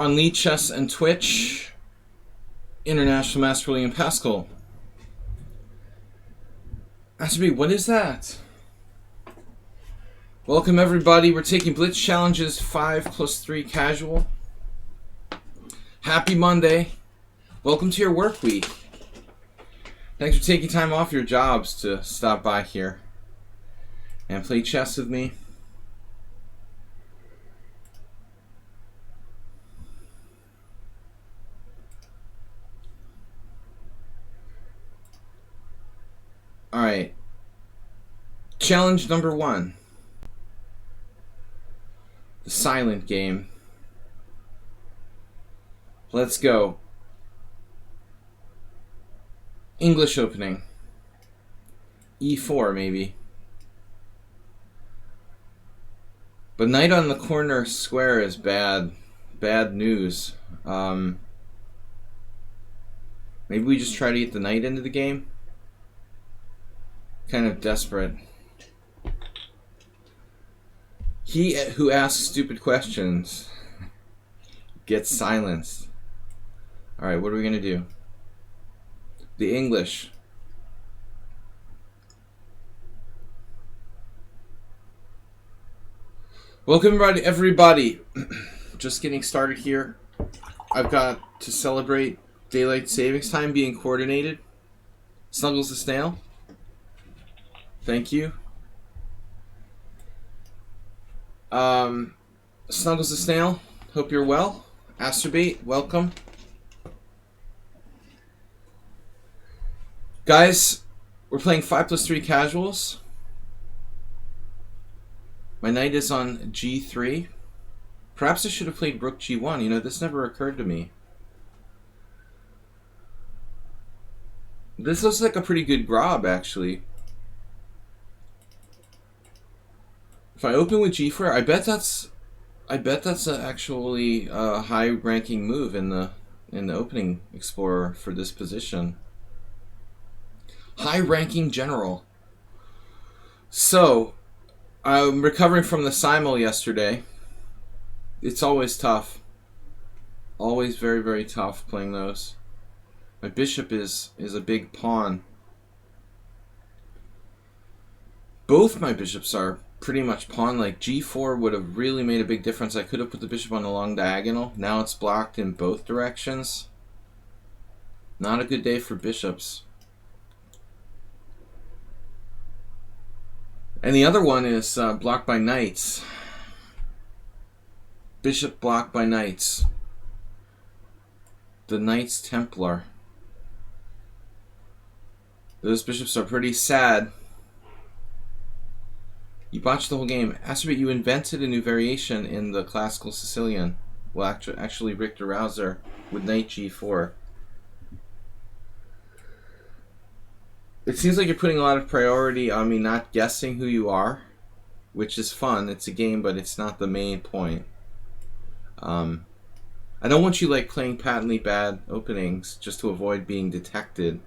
on lichess and Twitch, International Master Will Paschall. Master, what is that? Welcome everybody. We're taking Blitz Challenges 5+3 casual. Happy Monday. Welcome to your work week. Thanks for taking time off your jobs to stop by here and play chess with me. Alright. Challenge number 1. The silent game. Let's go. English opening. E4 maybe. But knight on the corner square is bad. Bad news. Maybe we just try to get the knight into the game. Kind of desperate. He who asks stupid questions gets silenced. Alright, what are we going to do? The English. Welcome everybody. Just getting started here. I've got to celebrate daylight savings time being coordinated. Snuggles the snail. Thank you. Snuggles the snail. Hope you're well. Astrobate, welcome. Guys, we're playing 5+3 casuals. My knight is on g3. Perhaps I should have played rook g1. You know, this never occurred to me. This looks like a pretty good grob, actually. If I open with g4, I bet that's actually a high-ranking move in the opening explorer for this position. High-ranking general. So, I'm recovering from the simul yesterday. It's always tough. Always very, very tough playing those. My bishop is a big pawn. Both my bishops are pretty much pawn. Like g4 would have really made a big difference. I could have put the bishop on the long diagonal. Now it's blocked in both directions. Not a good day for bishops. And the other one is blocked by knights. Bishop blocked by knights. The Knights Templar. Those bishops are pretty sad. You botched the whole game. Astrobate, you invented a new variation in the classical Sicilian. Well, actually Richter Rauser with knight g4. It seems like you're putting a lot of priority on me not guessing who you are, which is fun. It's a game, but it's not the main point. I don't want you like playing patently bad openings just to avoid being detected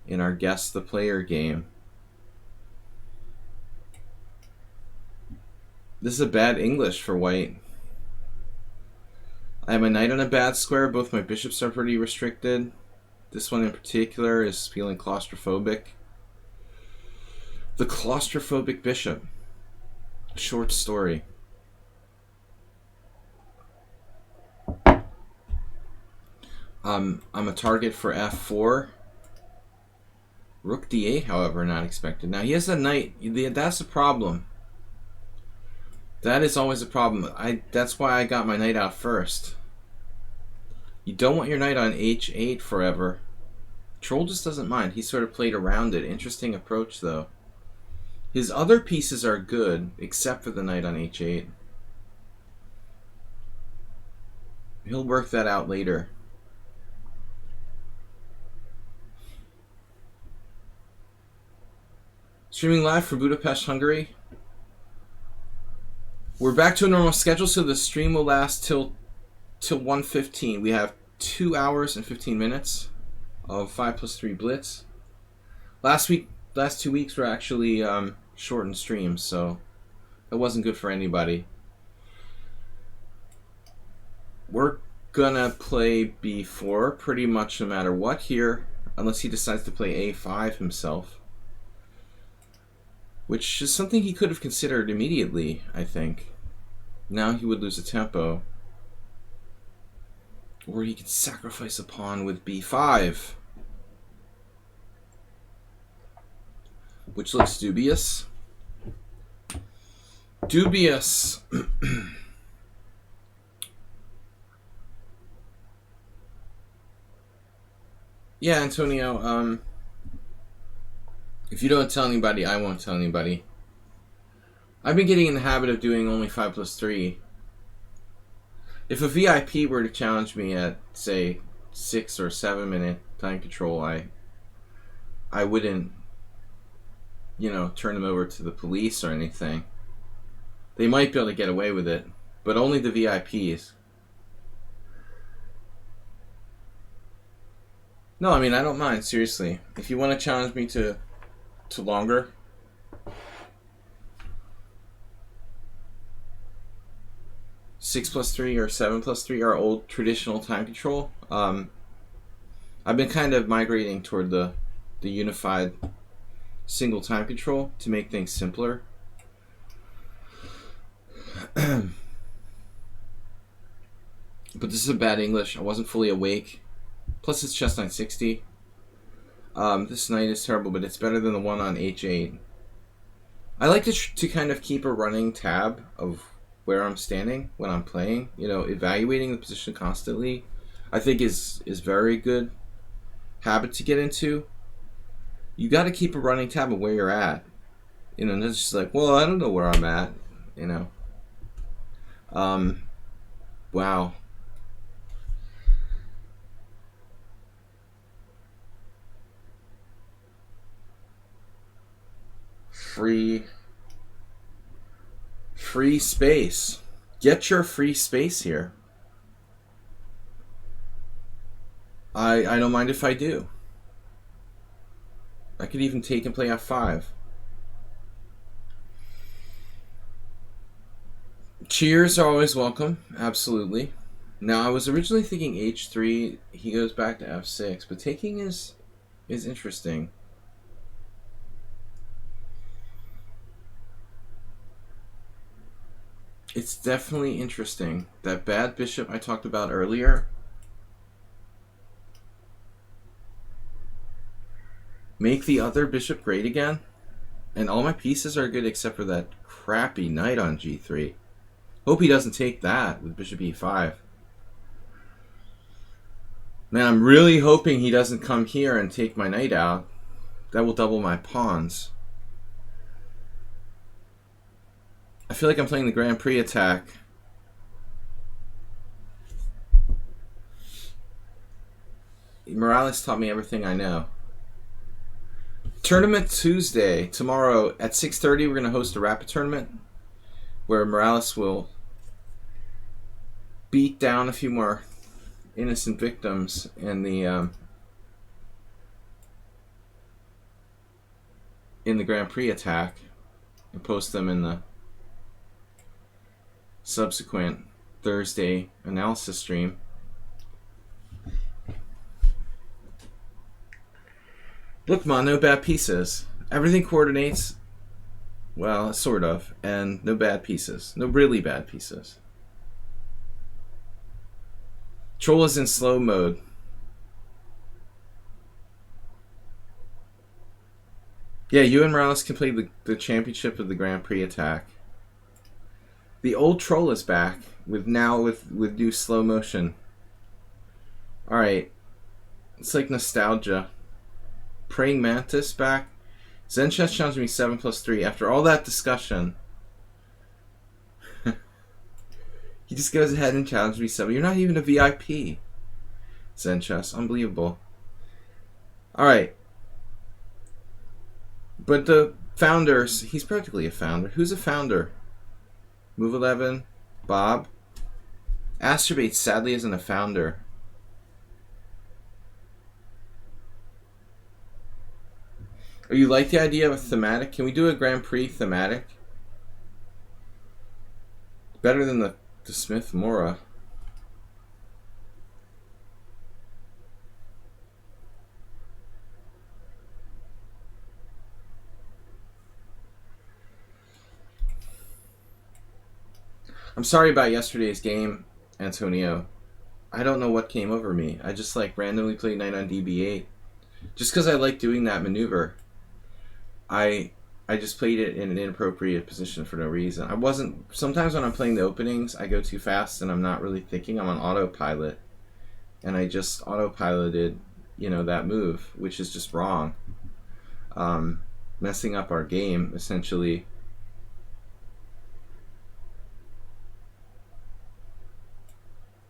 in our Guess the Player game. This is a bad English for white. I have my knight on a bad square. Both my bishops are pretty restricted. This one in particular is feeling claustrophobic. The claustrophobic bishop. Short story. I'm a target for f4. Rook d8, however, not expected. Now he has a knight. That's a problem. That is always a problem. That's why I got my knight out first. You don't want your knight on h8 forever. Troll just doesn't mind. He sort of played around it. Interesting approach, though. His other pieces are good, except for the knight on h8. He'll work that out later. Streaming live from Budapest, Hungary. We're back to a normal schedule, so the stream will last till 1:15. We have 2 hours and 15 minutes of 5+3 Blitz. Last 2 weeks were actually shortened streams, so that wasn't good for anybody. We're gonna play b4 pretty much no matter what here, unless he decides to play a5 himself, which is something he could have considered immediately, I think. Now he would lose a tempo. Or he could sacrifice a pawn with b5, which looks dubious. Dubious. Yeah, Antonio, if you don't tell anybody, I won't tell anybody. I've been getting in the habit of doing only 5+3. If a VIP were to challenge me at, say, 6 or 7 minute time control, I wouldn't, turn them over to the police or anything. They might be able to get away with it, but only the VIPs. No, I mean, I don't mind, seriously. If you want to challenge me to longer, six plus three or 7+3, our old traditional time control. I've been kind of migrating toward the unified single time control to make things simpler. But this is bad English. I wasn't fully awake. Plus it's chess 960. This knight is terrible, but it's better than the one on h8. I like to kind of keep a running tab of where I'm standing when I'm playing. Evaluating the position constantly, I think is very good habit to get into. You got to keep a running tab of where you're at. And it's just like, well, I don't know where I'm at. Wow. Free space. Get your free space here. I don't mind if I do. I could even take and play f5. Cheers are always welcome, absolutely. Now I was originally thinking h3, he goes back to f6, but taking is interesting. It's definitely interesting. That bad bishop I talked about earlier. Make the other bishop great again. And all my pieces are good except for that crappy knight on g3. Hope he doesn't take that with bishop e5. Man, I'm really hoping he doesn't come here and take my knight out. That will double my pawns. I feel like I'm playing the Grand Prix attack. Morales taught me everything I know. Tournament Tuesday. Tomorrow at 6:30 we're going to host a rapid tournament where Morales will beat down a few more innocent victims in the Grand Prix attack and post them in the subsequent Thursday analysis stream. Look, man, no bad pieces. Everything coordinates, well, sort of, and no bad pieces. No really bad pieces. Troll is in slow mode. Yeah, you and Morales can play the championship of the Grand Prix attack. The old troll is back with new slow motion. Alright. It's like nostalgia. Praying Mantis back. Zen Chess challenged me 7+3. After all that discussion, he just goes ahead and challenges me 7. You're not even a VIP. Zen Chess. Unbelievable. Alright. But the founders, he's practically a founder. Who's a founder? Move 11. Bob. Astrobate sadly isn't a founder. Oh, you like the idea of a thematic? Can we do a Grand Prix thematic? Better than the Smith Mora. I'm sorry about yesterday's game, Antonio. I don't know what came over me. I just like randomly played knight on DB8 just because I like doing that maneuver. I I just played it in an inappropriate position for no reason. I wasn't. Sometimes when I'm playing the openings, I go too fast and I'm not really thinking. I'm on autopilot, and I just autopiloted, that move, which is just wrong, messing up our game essentially.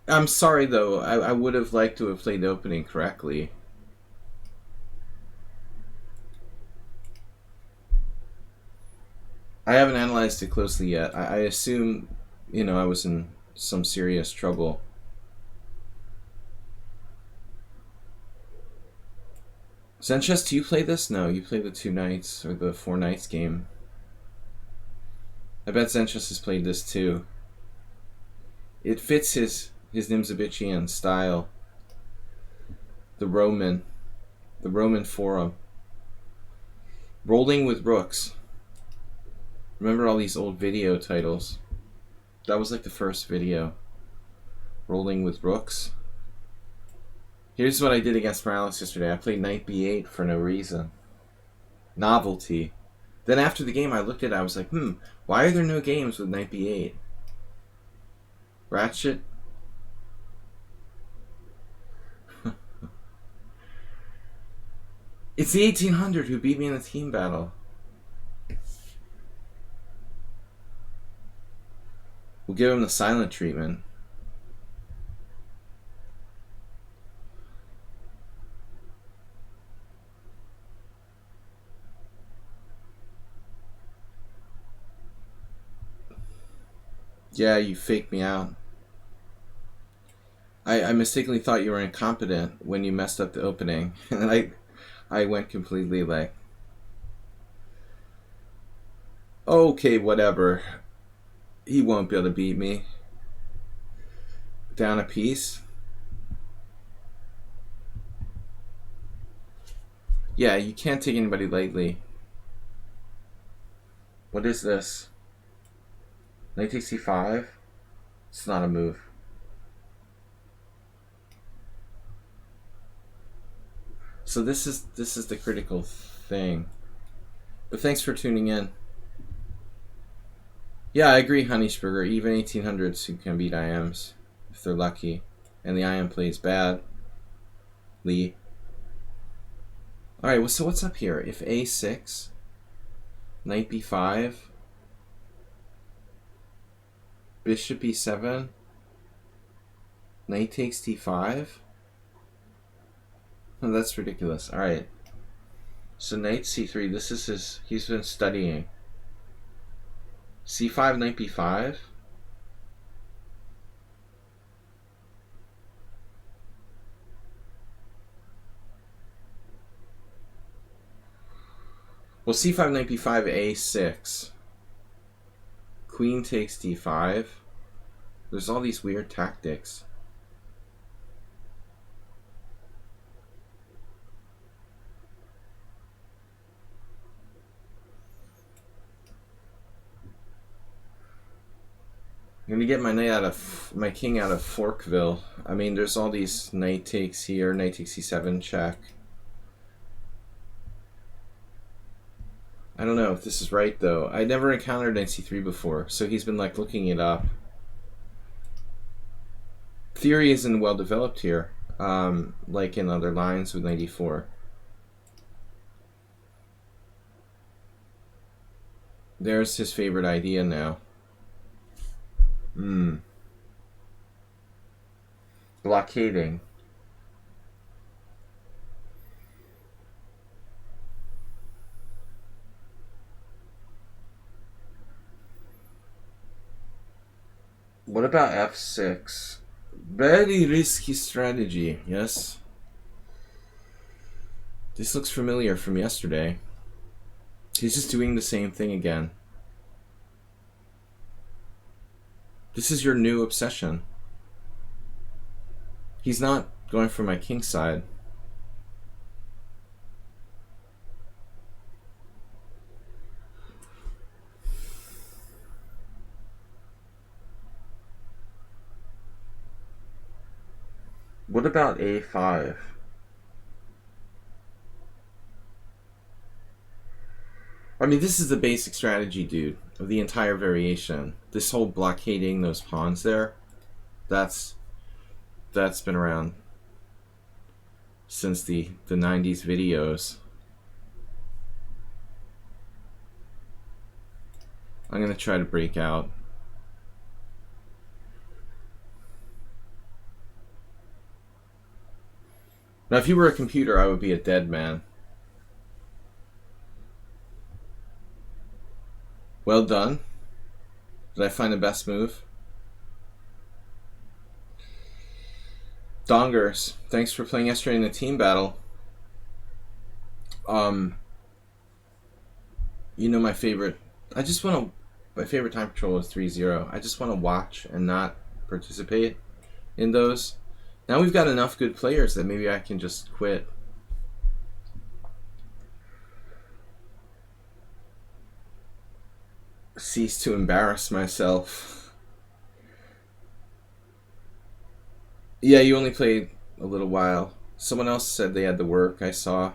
I'm sorry though. I would have liked to have played the opening correctly. I haven't analyzed it closely yet. I assume, I was in some serious trouble. Sanchez, do you play this? No, you play the 2 knights or the 4 knights game. I bet Sanchez has played this too. It fits his Nimzabitian style. The Roman forum. Rolling with Rooks. Remember all these old video titles? That was like the first video. Rolling with Rooks. Here's what I did against Morales yesterday. I played knight b8 for no reason. Novelty. Then after the game I looked at it, I was like, why are there no games with knight b8? Ratchet? It's the 1800 who beat me in the team battle. We'll give him the silent treatment. Yeah, you faked me out. I mistakenly thought you were incompetent when you messed up the opening. And I went completely like, okay, whatever. He won't be able to beat me. Down a piece. Yeah, you can't take anybody lightly. What is this? Knight takes c5? It's not a move. So this is the critical thing. But thanks for tuning in. Yeah, I agree, Honeyspurger. Even 1800s who can beat IMs if they're lucky. And the IM plays bad. Lee. Alright, well, so what's up here? If a6, knight b5, bishop e7, knight takes d5. Oh, that's ridiculous. Alright. So knight c3, this is he's been studying. c5, knight b5. Well, c5, knight b5, a6. Queen takes d5. There's all these weird tactics. I'm gonna get my king out of Forkville. I mean, there's all these knight takes here, knight takes c7 check. I don't know if this is right though. I never encountered knight c3 before, so he's been like looking it up. Theory isn't well developed here, like in other lines with knight e4. There's his favorite idea now. Blockading. What about f6? Very risky strategy, yes? This looks familiar from yesterday. He's just doing the same thing again. This is your new obsession. He's not going for my king side. What about a5? I mean, this is the basic strategy, dude, of the entire variation. This whole blockading those pawns there, that's been around since the 90s videos. I'm going to try to break out. Now, if you were a computer, I would be a dead man. Well done. Did I find the best move? Dongers, thanks for playing yesterday in the team battle. You know my favorite. My favorite time control is 3-0. I just want to watch and not participate in those. Now we've got enough good players that maybe I can just quit. Cease to embarrass myself. Yeah, you only played a little while. Someone else said they had to work, I saw.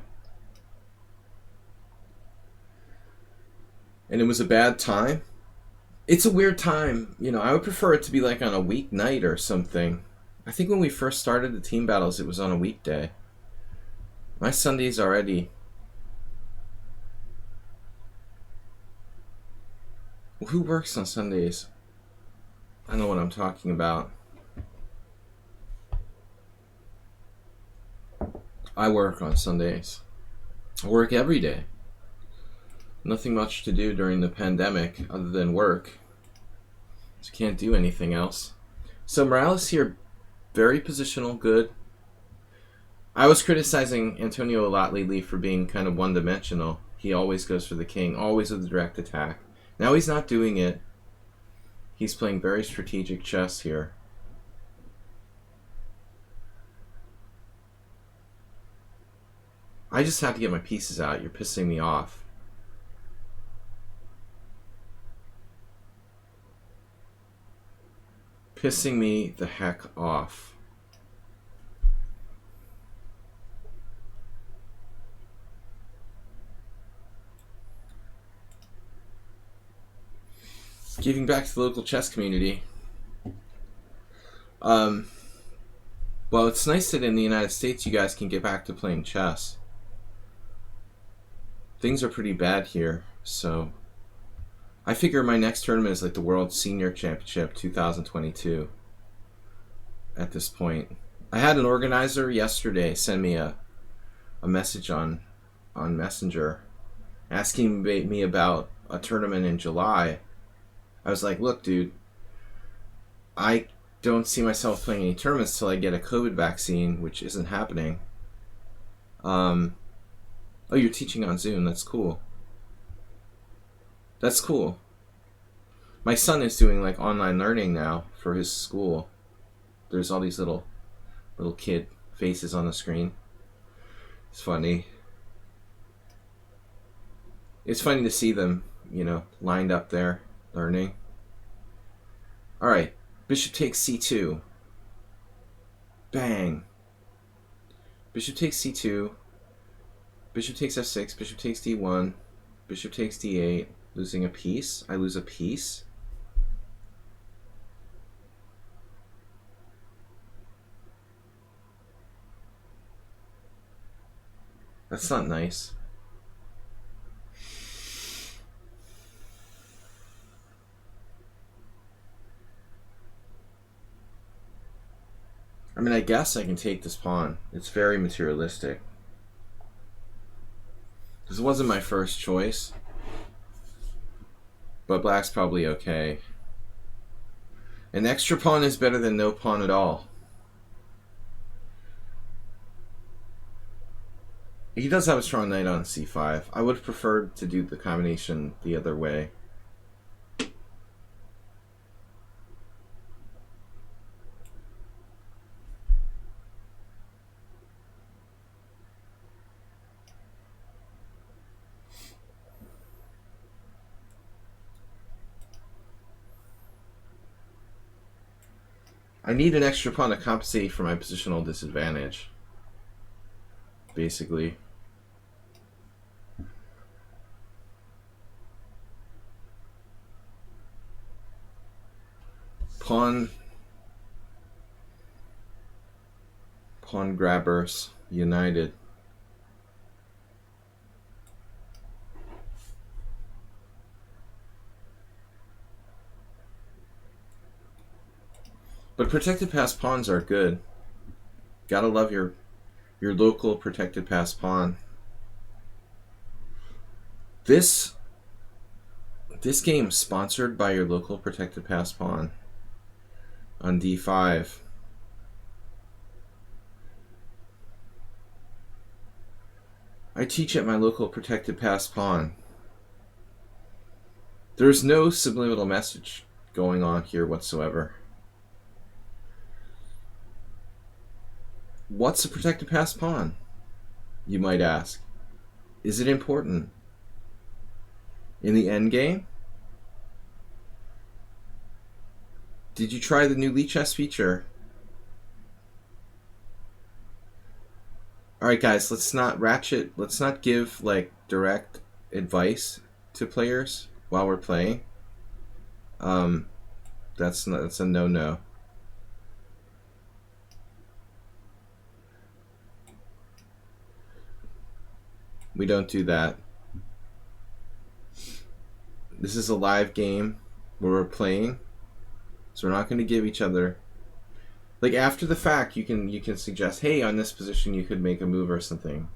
And it was a bad time. It's a weird time. You know, I would prefer it to be like on a weeknight or something. I think when we first started the team battles, it was on a weekday. My Sunday's already. Well, who works on Sundays? I know what I'm talking about. I work on Sundays. I work every day. Nothing much to do during the pandemic other than work. Just can't do anything else. So Morales here, very positional, good. I was criticizing Antonio a lot lately for being kind of one-dimensional. He always goes for the king, always with a direct attack. Now he's not doing it. He's playing very strategic chess here. I just have to get my pieces out. You're pissing me off. Pissing me the heck off. Giving back to the local chess community. Well, it's nice that in the United States you guys can get back to playing chess. Things are pretty bad here, so I figure my next tournament is like the World Senior Championship 2022 at this point. I had an organizer yesterday send me a message on Messenger asking me about a tournament in July. I was like, look, dude, I don't see myself playing any tournaments till I get a COVID vaccine, which isn't happening. Oh, you're teaching on Zoom. That's cool. That's cool. My son is doing like online learning now for his school. There's all these little kid faces on the screen. It's funny. It's funny to see them, you know, lined up there learning. All right, bishop takes c2. Bang. Bishop takes c2. Bishop takes f6. Bishop takes d1. Bishop takes d8. Losing a piece. I lose a piece. That's not nice. I mean, I guess I can take this pawn. It's very materialistic. This wasn't my first choice, but black's probably okay. An extra pawn is better than no pawn at all. He does have a strong knight on c5. I would have preferred to do the combination the other way. I need an extra pawn to compensate for my positional disadvantage, basically. Pawn grabbers united. But protected passed pawns are good. Gotta love your local protected passed pawn. This game is sponsored by your local protected passed pawn on d5. I teach at my local protected passed pawn. There's no subliminal message going on here whatsoever. What's a protected passed pawn, you might ask? Is it important? In the endgame? Did you try the new lichess feature? Alright guys, let's not give like direct advice to players while we're playing. That's a no-no. We don't do that. This is a live game where we're playing, so we're not going to give each other, like, after the fact you can suggest, hey, on this position you could make a move or something.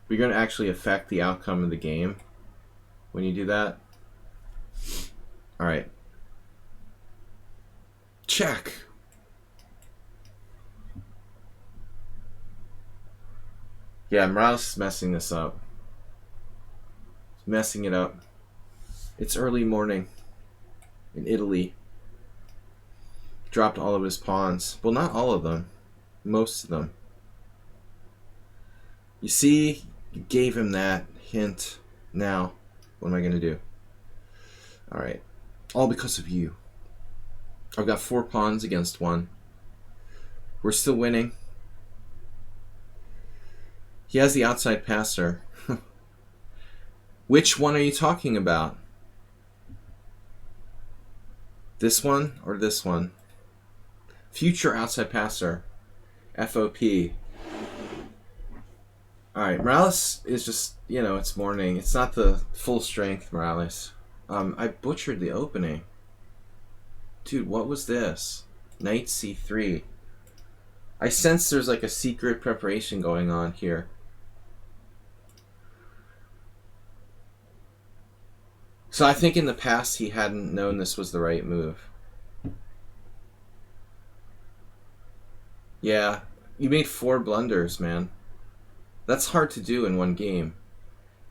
We're going to actually affect the outcome of the game when you do that. Alright. Check. Yeah, Morales is messing this up. He's messing it up. It's early morning in Italy. Dropped all of his pawns. Well, not all of them. Most of them. You see, you gave him that hint. Now, what am I going to do? Alright. All because of you. I've got 4 pawns against 1. We're still winning. He has the outside passer. Which one are you talking about? This one or this one? Future outside passer. FOP. Alright, Morales is just, it's morning. It's not the full strength Morales. I butchered the opening. Dude, what was this? Knight c3. I sense there's like a secret preparation going on here. So I think in the past he hadn't known this was the right move. Yeah, you made 4 blunders, man. That's hard to do in one game.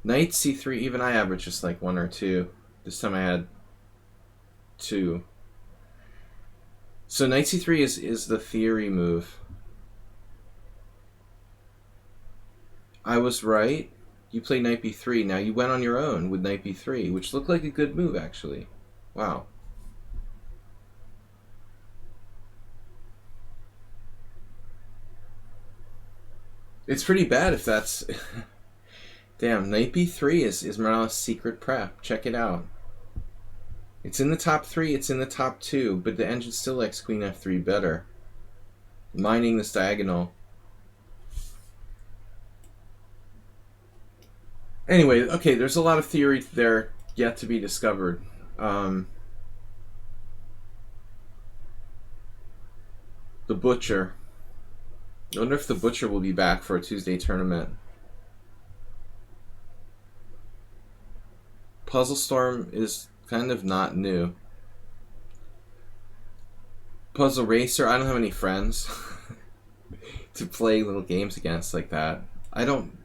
Knight c3, even I averaged just like 1 or 2. This time I had 2. So knight c3 is the theory move. I was right. You played knight b3. Now you went on your own with knight b3, which looked like a good move, actually. Wow. It's pretty bad if that's... Damn, knight b3 is Morales' secret prep. Check it out. It's in the top 3, it's in the top 2, but the engine still likes queen f3 better. Mining this diagonal. Anyway, okay, there's a lot of theory there yet to be discovered. The Butcher. I wonder if the Butcher will be back for a Tuesday tournament. Puzzle Storm is kind of not new. Puzzle Racer, I don't have any friends to play little games against like that. I don't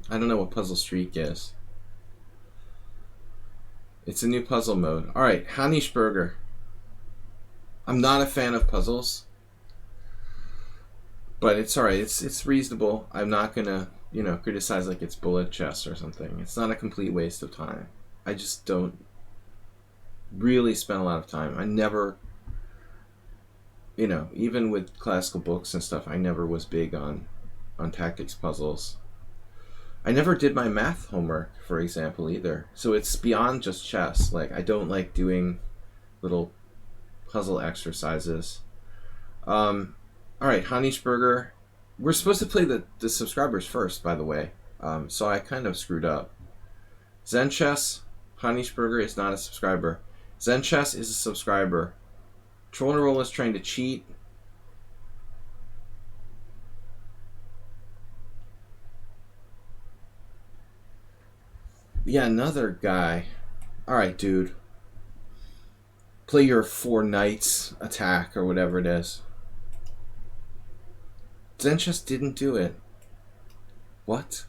know what Puzzle Streak is. It's a new puzzle mode. Alright, Hanishberger. I'm not a fan of puzzles, but it's alright. It's reasonable. I'm not gonna, criticize like it's bullet chess or something. It's not a complete waste of time. I just don't Really spent a lot of time. I never, even with classical books and stuff, I never was big on tactics puzzles. I never did my math homework, for example, either. So it's beyond just chess. Like, I don't like doing little puzzle exercises. All right, Honeyschberger. We're supposed to play the subscribers first, by the way. So I kind of screwed up. Zen Chess, Honeyschberger is not a subscriber. Zen Chess is a subscriber. Troll is trying to cheat. Yeah, another guy. Alright, dude. Play your 4 knights attack or whatever it is. Zen Chess didn't do it. What?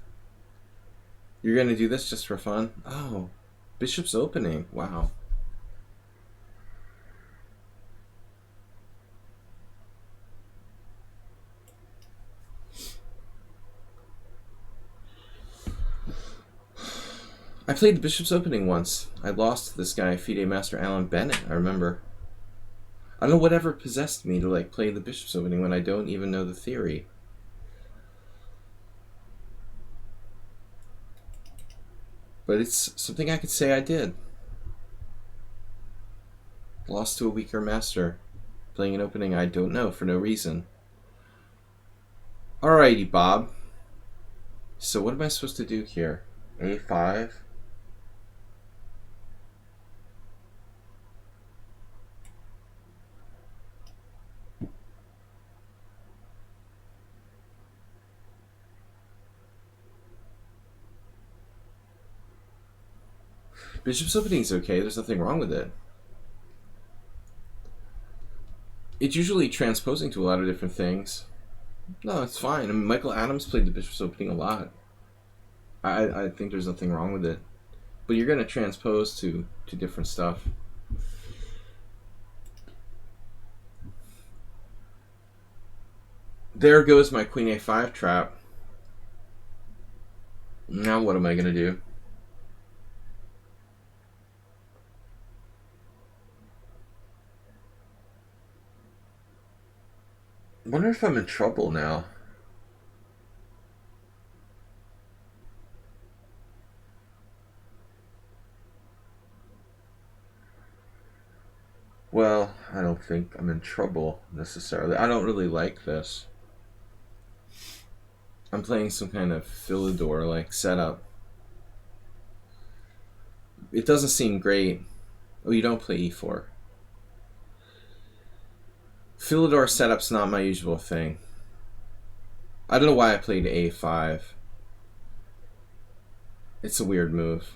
You're gonna do this just for fun? Oh. Bishop's opening. Wow. I played the Bishop's opening once. I lost to this guy, FIDE Master Alan Bennett, I remember. I don't know whatever possessed me to like play the Bishop's opening when I don't even know the theory. But it's something I could say I did. Lost to a weaker master. Playing an opening I don't know for no reason. Alrighty, Bob. So what am I supposed to do here? A5? Bishop's opening is okay. There's nothing wrong with it. It's usually transposing to a lot of different things. No, it's fine. I mean, Michael Adams played the Bishop's opening a lot. I think there's nothing wrong with it. But you're going to transpose to different stuff. There goes my Queen A5 trap. Now what am I going to do? I wonder if I'm in trouble now. Well, I don't think I'm in trouble necessarily. I don't really like this. I'm playing some kind of Philidor like setup. It doesn't seem great. Oh, you don't play E4. Philidor setup's not my usual thing. I don't know why I played A5. It's a weird move.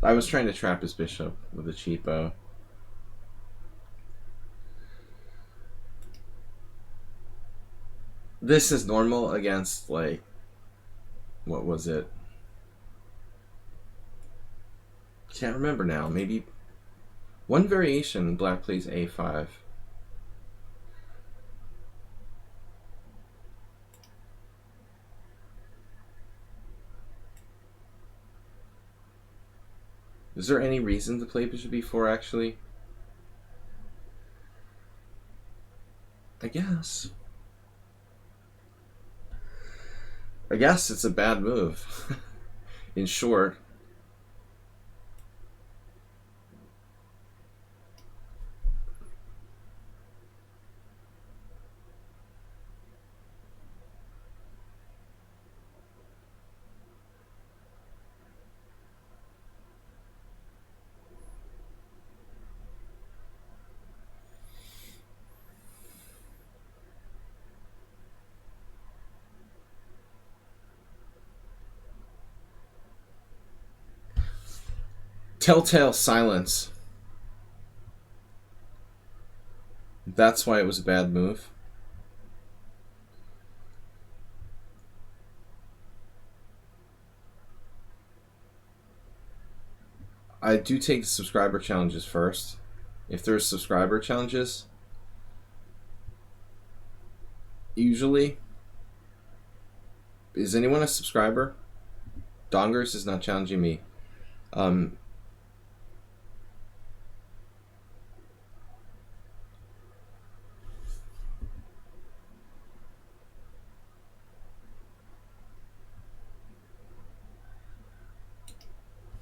I was trying to trap his bishop with a cheapo. This is normal against, like, what was it? Can't remember now. Maybe one variation, black plays A5. Is there any reason to play bishop E4 actually? I guess it's a bad move. In short. Telltale silence. That's why it was a bad move. I do take the subscriber challenges first. If there's subscriber challenges, usually. Is anyone a subscriber? Dongers is not challenging me.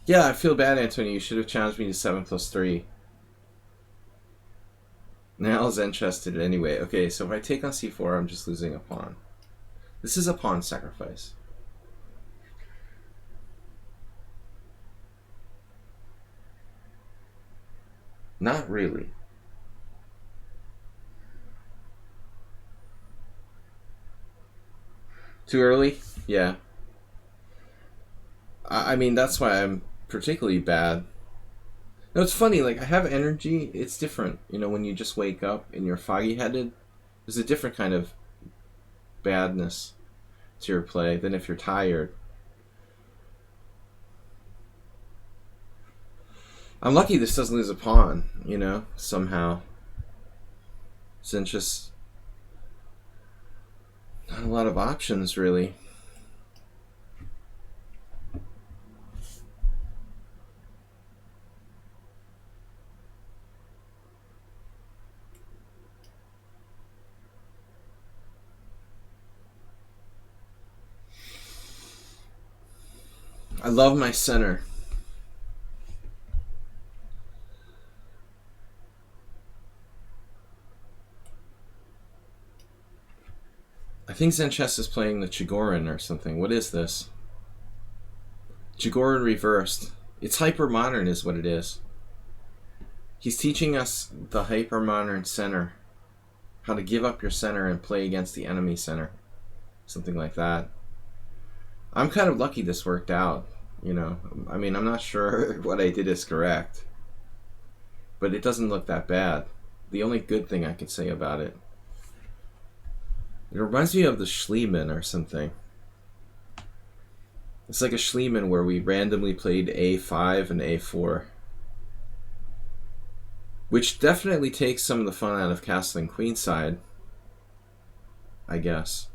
Yeah, I feel bad, Antonio. You should have challenged me to 7+3. Now Zenchess did it anyway. Okay, so if I take on c4, I'm just losing a pawn. This is a pawn sacrifice. Not really. Too early? Yeah. I mean, that's why I'm particularly bad. No, it's funny, like, I have energy. It's different. You know, when you just wake up and you're foggy-headed, there's a different kind of badness to your play than if you're tired. I'm lucky this doesn't lose a pawn, you know, somehow. Since just not a lot of options, really. I love my center. I think Zenchess is playing the Chigorin or something. What is this? Chigorin reversed. It's hyper-modern is what it is. He's teaching us the hyper-modern center. How to give up your center and play against the enemy center. Something like that. I'm kind of lucky this worked out, you know. I mean, I'm not sure what I did is correct. But it doesn't look that bad. The only good thing I could say about it. It reminds me of the Schliemann or something. It's like a Schliemann where we randomly played A5 and A4. Which definitely takes some of the fun out of castling queenside, I guess.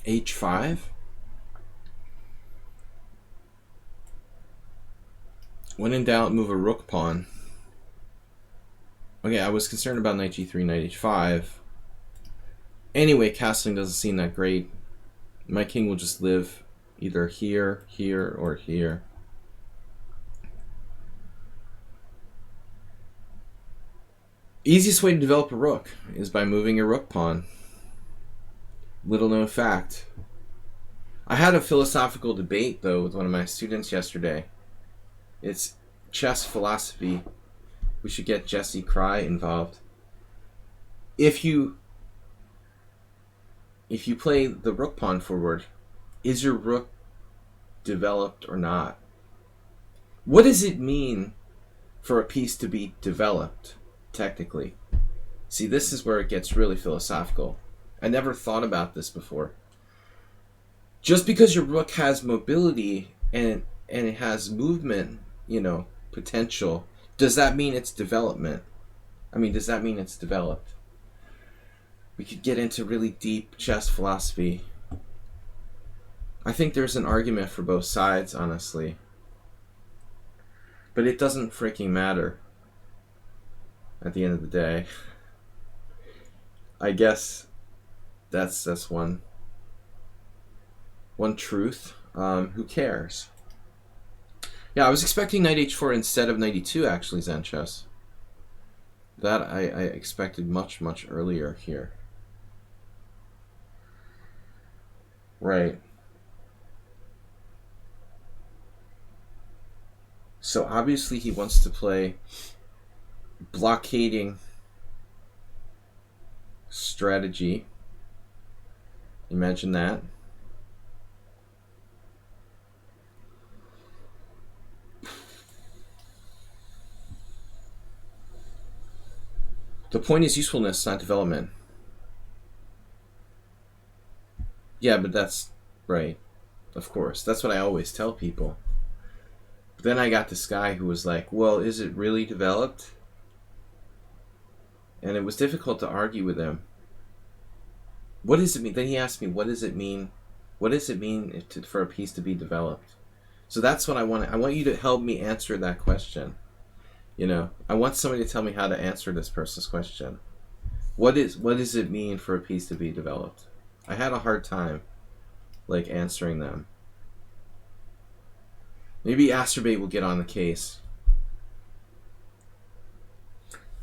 H5? When in doubt, move a rook pawn. Okay, I was concerned about knight g3, knight h5. Anyway, castling doesn't seem that great. My king will just live either here, here, or here. Easiest way to develop a rook is by moving your rook pawn. Little known fact. I had a philosophical debate, though, with one of my students yesterday. It's chess philosophy. We should get Jesse Cry involved. If you play the rook pawn forward, is your rook developed or not? What does it mean for a piece to be developed, technically? See, this is where it gets really philosophical. I never thought about this before. Just because your rook has mobility and it has movement, you know, potential, does that mean it's development? I mean, does that mean it's developed? We could get into really deep chess philosophy. I think there's an argument for both sides, honestly. But it doesn't freaking matter at the end of the day. I guess that's one truth. Who cares? Yeah, I was expecting knight h4 instead of knight e2, actually, Zenchess. That I expected much, much earlier here. Right. So obviously he wants to play blockading strategy. Imagine that. The point is usefulness, not development. Yeah, but that's right. Of course. That's what I always tell people. But Then I got this guy who was like, well, is it really developed? And it was difficult to argue with him. What does it mean? Then he asked me, what does it mean? What does it mean for a piece to be developed? So that's what I want. I want you to help me answer that question. You know, I want somebody to tell me how to answer this person's question. What does it mean for a piece to be developed? I had a hard time, like, answering them. Maybe Asterbate will get on the case.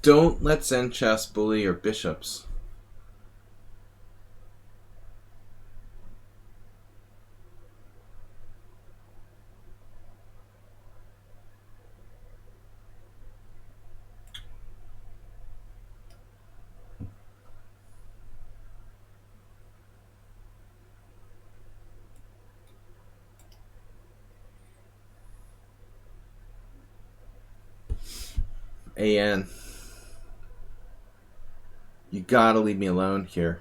Don't let Zen chess bully your bishops. AN. You gotta leave me alone here.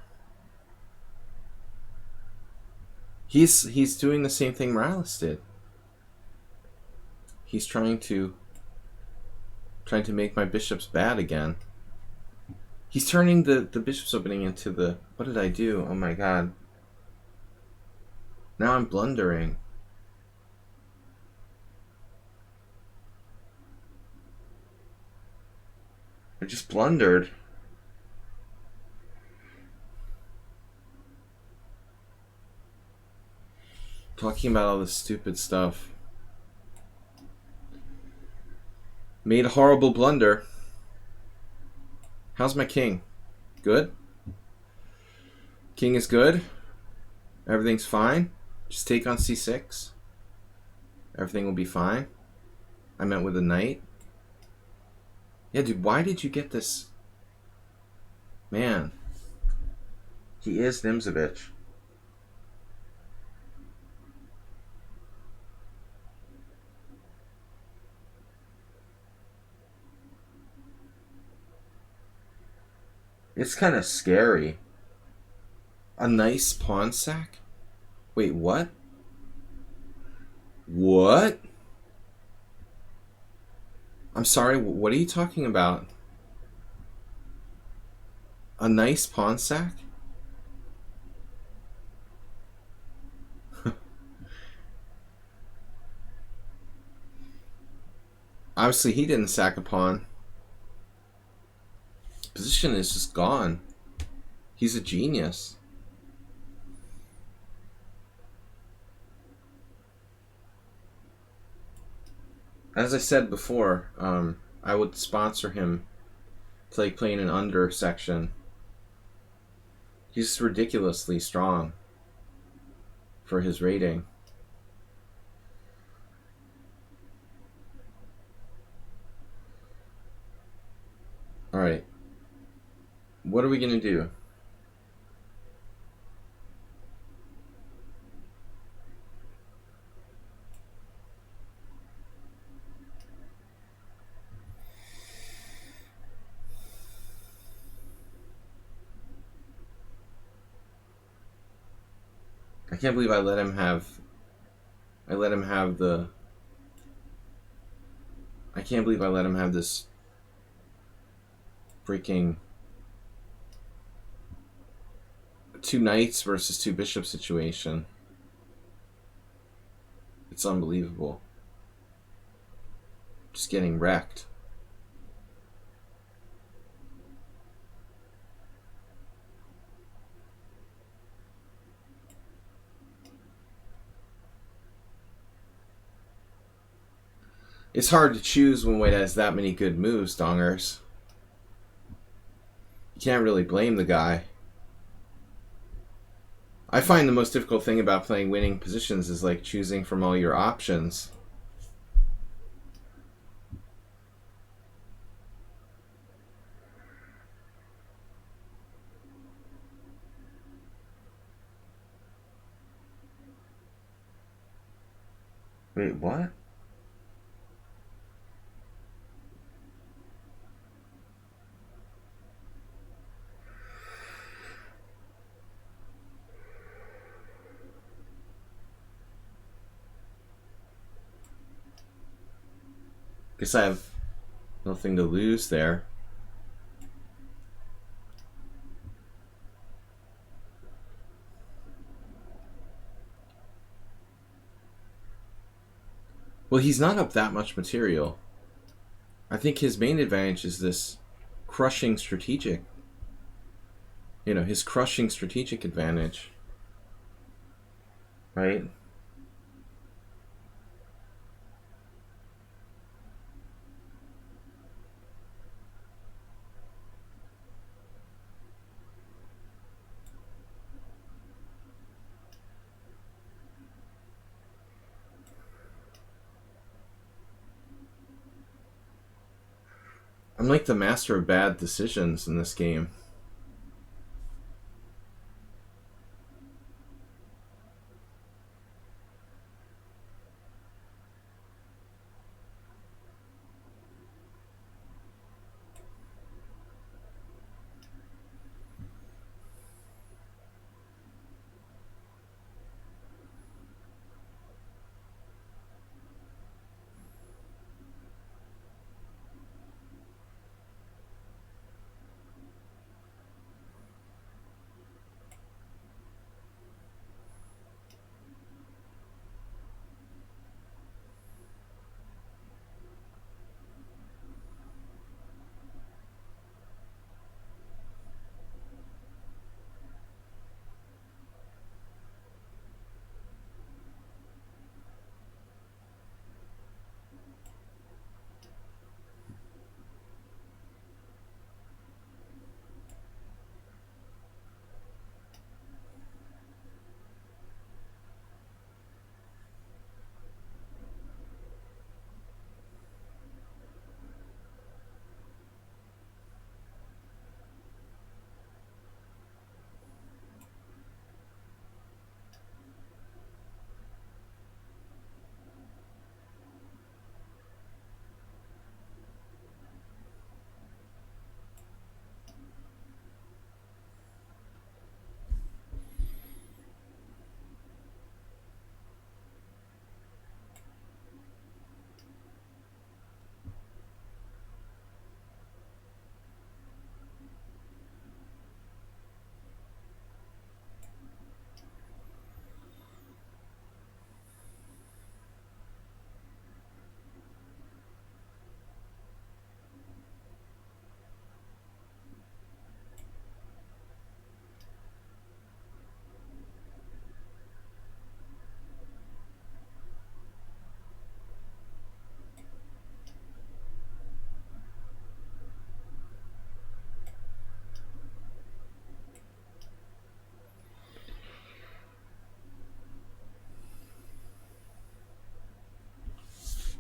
He's doing the same thing Morales did. He's trying to make my bishops bad again. He's turning the bishop's opening into the... What did I do? Oh my god. Now I'm blundering. I just blundered. Talking about all this stupid stuff. Made a horrible blunder. How's my king? Good? King is good? Everything's fine? Just take on c6. Everything will be fine. I meant with a knight. Yeah, dude, why did you get this? Man. He is Nimzovich. It's kind of scary. A nice pawn sack? Wait, what? What? I'm sorry, what are you talking about? A nice pawn sack? Obviously, he didn't sack a pawn. Position is just gone. He's a genius. As I said before, I would sponsor him playing an under section. He's ridiculously strong for his rating. Alright. What are we going to do? I can't believe I let him have the... I can't believe I let him have this freaking 2 knights versus 2 bishops situation. It's unbelievable. Just getting wrecked. It's hard to choose when White has that many good moves, Dongers. You can't really blame the guy. I find the most difficult thing about playing winning positions is like choosing from all your options. Wait, what? Guess I have nothing to lose there. Well, he's not up that much material. I think his main advantage is this crushing strategic. You know, his crushing strategic advantage. Right? I'm like the master of bad decisions in this game.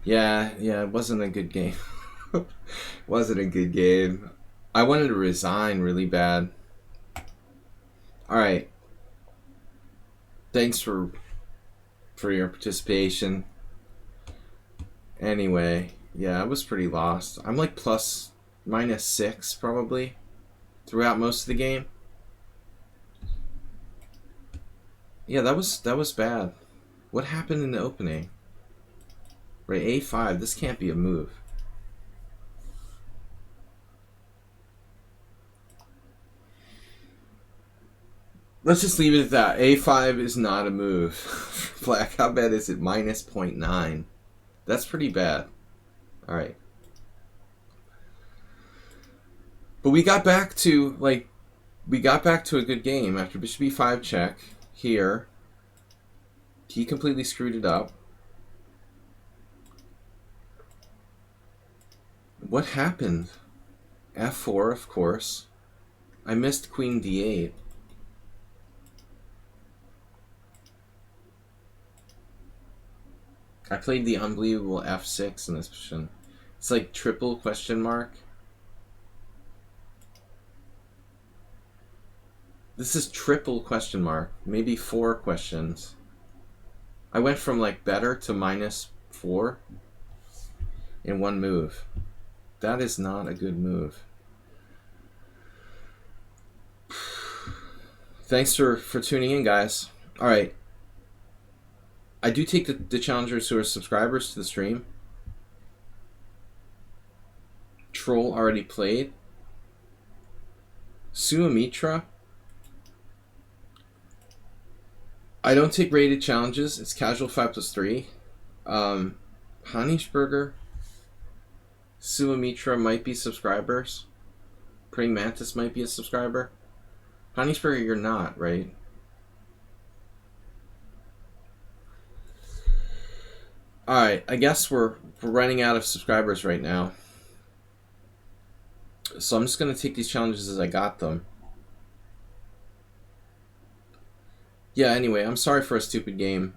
Yeah, it wasn't a good game. Wasn't a good game. I wanted to resign really bad. Alright. Thanks for your participation. Anyway, yeah, I was pretty lost. I'm like -6 probably throughout most of the game. Yeah, that was bad. What happened in the opening? Right, A5. This can't be a move. Let's just leave it at that. A5 is not a move. Black, how bad is it? -0.9. That's pretty bad. Alright. But we got back to, a good game after bishop e5 check here. He completely screwed it up. What happened? F4, of course. I missed queen d8. I played the unbelievable f6 in this position. It's like triple question mark. This is triple question mark. Maybe 4 questions. I went from like better to -4 in one move. That is not a good move. Thanks for tuning in, guys. Alright. I do take the challengers who are subscribers to the stream. Troll already played. Suamitra. I don't take rated challenges. It's casual 5+3. Honeyschberger. Suamitra might be subscribers. Praying Mantis might be a subscriber. Honeyschberger, you're not, right? Alright, I guess we're running out of subscribers right now. So I'm just going to take these challenges as I got them. Yeah, anyway, I'm sorry for a stupid game.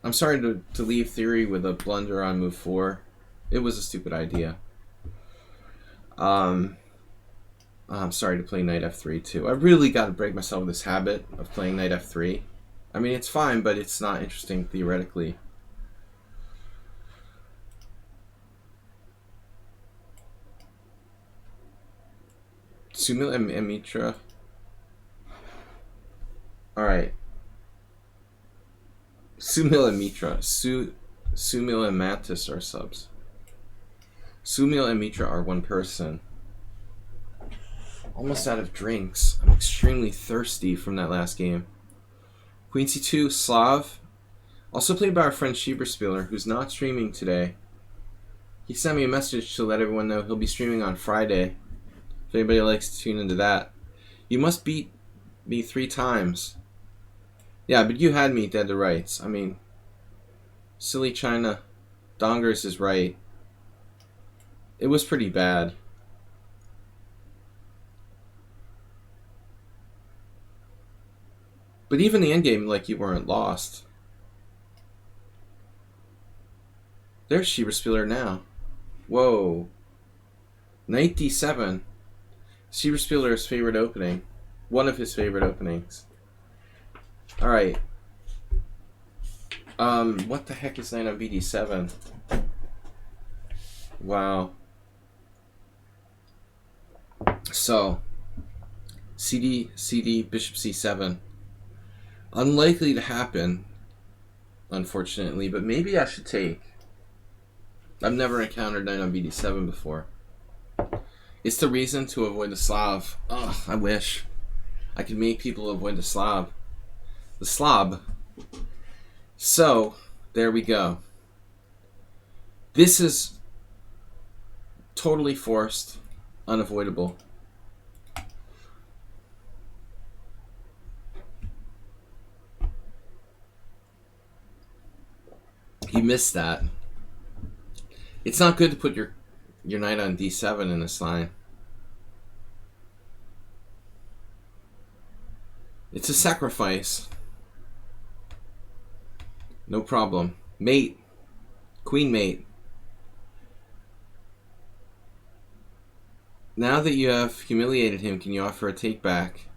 I'm sorry to leave Theory with a blunder on move 4. It was a stupid idea. I'm sorry to play knight f3 too. I really got to break myself of this habit of playing knight f3. I mean, it's fine, but it's not interesting theoretically. Sumil and Mitra. Alright. Sumil and Mitra. Sumil and Mantis are subs. Sumil and Mitra are one person. Almost out of drinks. I'm extremely thirsty from that last game. Queen c2, Slav. Also played by our friend Schieberspieler, who's not streaming today. He sent me a message to let everyone know he'll be streaming on Friday. If anybody likes to tune into that. You must beat me 3 times. Yeah, but you had me dead to rights. I mean, silly China. Dongers is right. It was pretty bad. But even the endgame, like, you weren't lost. There's Schieberspieler now. Whoa. Knight d7. Schieberspieler's favorite opening. One of his favorite openings. Alright. What the heck is knight on bd7? Wow. So, CD, bishop c7. Unlikely to happen, unfortunately, but maybe I should take. I've never encountered knight on bd7 before. It's the reason to avoid the Slav. Ugh, I wish I could make people avoid the Slav. The Slav. So, there we go. This is totally forced, unavoidable. He missed that. It's not good to put your knight on d7 in this line. It's a sacrifice. No problem. Mate. Queen mate. Now that you have humiliated him, can you offer a take back?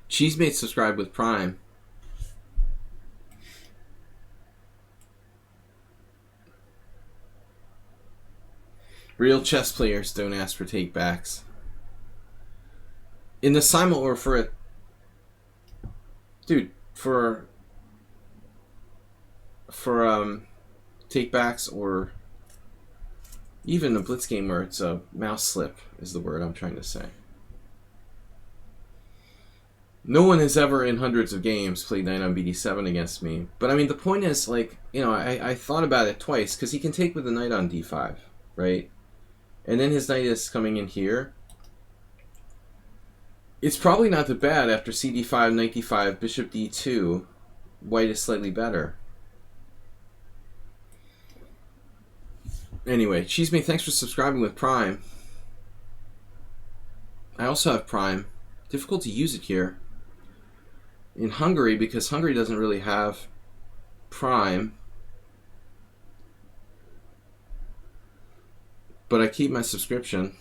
Cheesemate subscribed with Prime. Real chess players don't ask for takebacks. In the simul or for a... Dude, for takebacks or even a blitz game where it's a mouse slip is the word I'm trying to say. No one has ever in hundreds of games played knight on bd7 against me. But I mean, the point is, like, you know, I thought about it twice because he can take with the knight on d5, right? And then his knight is coming in here. It's probably not that bad after cd5, knight d5, bishop d2. White is slightly better. Anyway, Cheesemate, thanks for subscribing with Prime. I also have Prime. Difficult to use it here. In Hungary, because Hungary doesn't really have Prime. But I keep my subscription.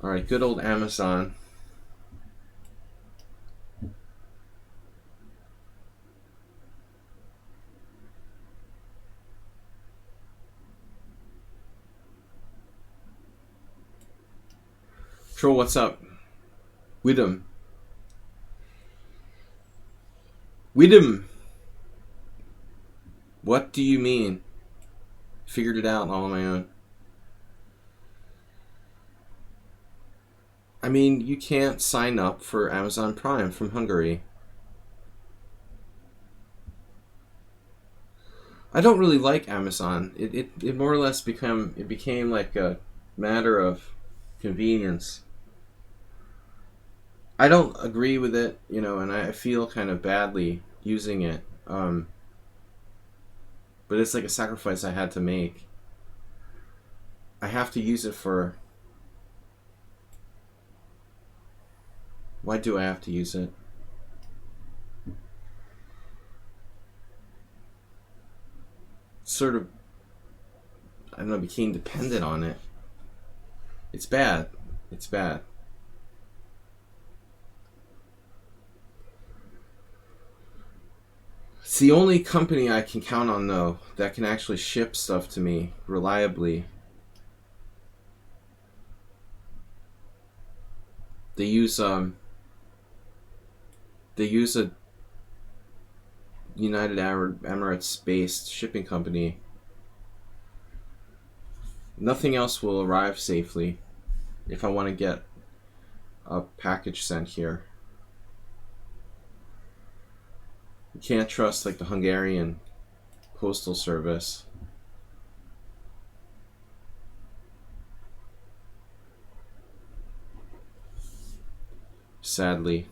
Alright, good old Amazon. Troll, what's up? Widom. Widom. What do you mean? Figured it out all on my own. I mean, you can't sign up for Amazon Prime from Hungary. I don't really like Amazon. It more or less became like a matter of convenience. I don't agree with it, and I feel kind of badly using it. But it's like a sacrifice I had to make. I have to use it for. Why do I have to use it? Sort of, I don't know, became dependent on it. It's bad. It's bad. It's the only company I can count on, though, that can actually ship stuff to me reliably. They use a United Arab Emirates based shipping company. Nothing else will arrive safely if I want to get a package sent here. You can't trust like the Hungarian postal service. Sadly.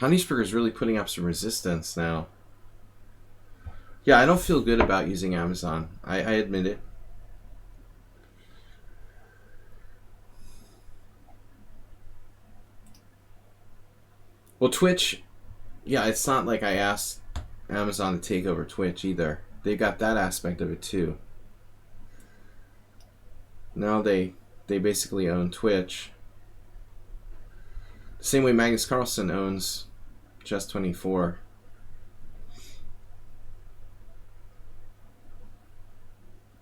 Honeysburg is really putting up some resistance now. Yeah, I don't feel good about using Amazon. I admit it. Well, Twitch, yeah, it's not like I asked Amazon to take over Twitch either. They got that aspect of it too. Now they basically own Twitch. The same way Magnus Carlsen owns Chess24.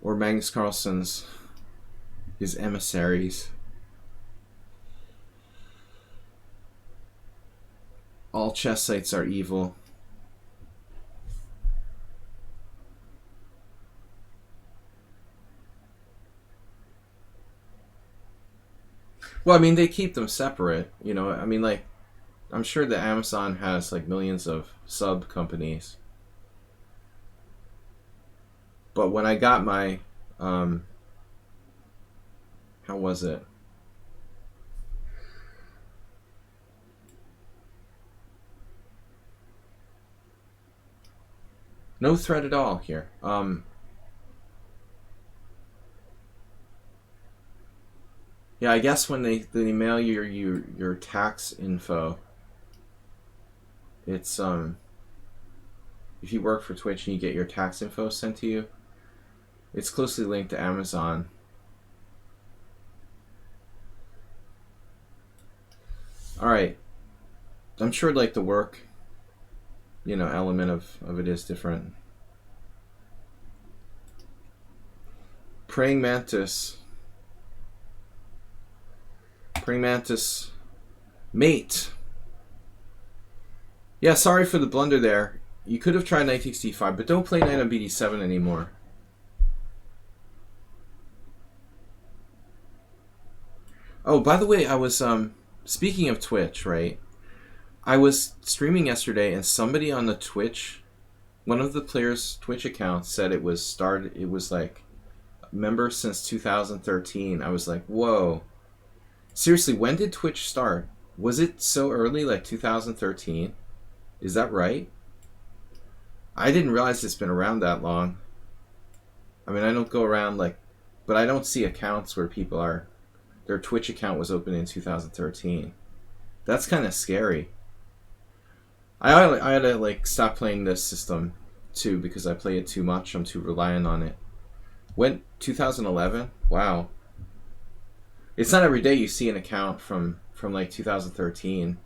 Or Magnus Carlsen's his emissaries. All chess sites are evil. Well, I mean, they keep them separate. I mean, like, I'm sure that Amazon has like millions of sub companies. But when I got my, how was it? No threat at all here. Yeah, I guess when they mail you your tax info, it's if you work for Twitch and you get your tax info sent to you, it's closely linked to Amazon. All right, I'm sure like the work, element of it is different. Praying Mantis, mate. Yeah, sorry for the blunder there. You could have tried knight takes d5, but don't play knight on bd7 anymore. Oh, by the way, I was speaking of Twitch, right? I was streaming yesterday, and somebody on the Twitch, one of the players' Twitch accounts, said it was like member since 2013. I was like, whoa. Seriously, when did Twitch start? Was it so early, like 2013? Is that right? I didn't realize it's been around that long. I mean, I don't go around but I don't see accounts where people are. Their Twitch account was open in 2013. That's kind of scary. I had to stop playing this system too because I play it too much. I'm too reliant on it. When 2011? Wow. It's not every day you see an account from like 2013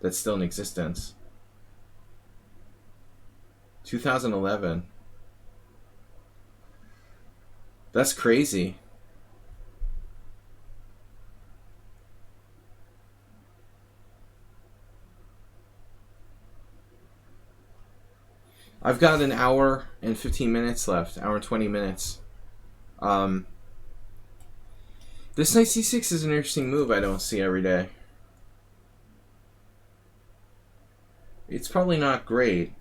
that's still in existence. 2011. That's crazy. I've got an hour and 15 minutes left. Hour and 20 minutes. This knight c6 is an interesting move I don't see every day. It's probably not great.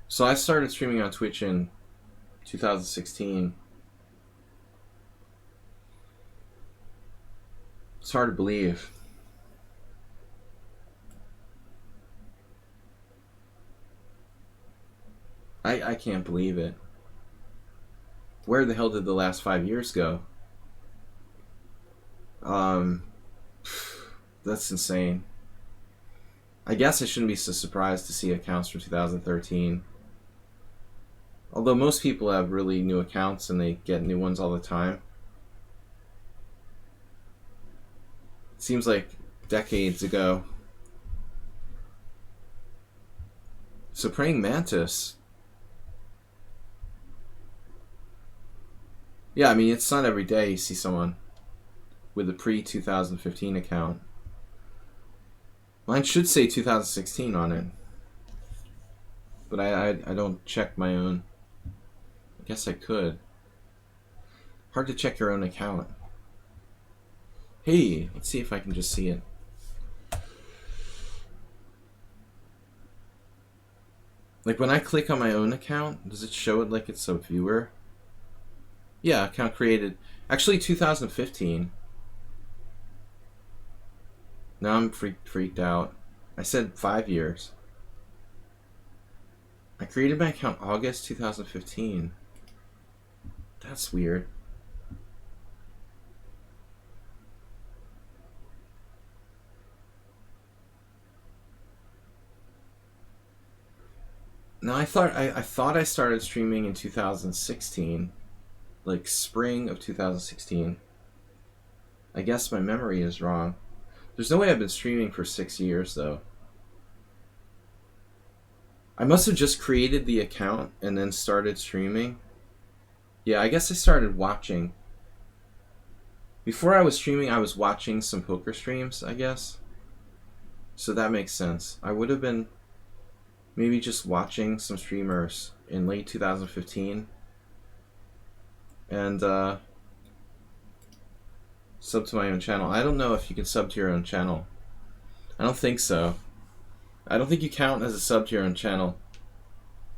So I started streaming on Twitch in 2016. It's hard to believe. I can't believe it. Where the hell did the last 5 years go? That's insane. I guess I shouldn't be so surprised to see accounts from 2013. Although most people have really new accounts and they get new ones all the time. It seems like decades ago. So Praying Mantis. Yeah, I mean, it's not every day you see someone with a pre-2015 account. Mine should say 2016 on it. But I don't check my own. I guess I could. Hard to check your own account. Hey, let's see if I can just see it. Like when I click on my own account, does it show it like it's a viewer? Yeah, account created. Actually, 2015. Now I'm freaked out. I said 5 years. I created my account August 2015. That's weird. Now I thought I started streaming in 2016, like spring of 2016. I guess my memory is wrong. There's no way I've been streaming for 6 years though. I must have just created the account and then started streaming. Yeah, I guess I started watching. Before I was streaming, I was watching some poker streams, I guess. So that makes sense. I would have been maybe just watching some streamers in late 2015 and sub to my own channel. I don't know if you can sub to your own channel. I don't think so. I don't think you count as a sub to your own channel.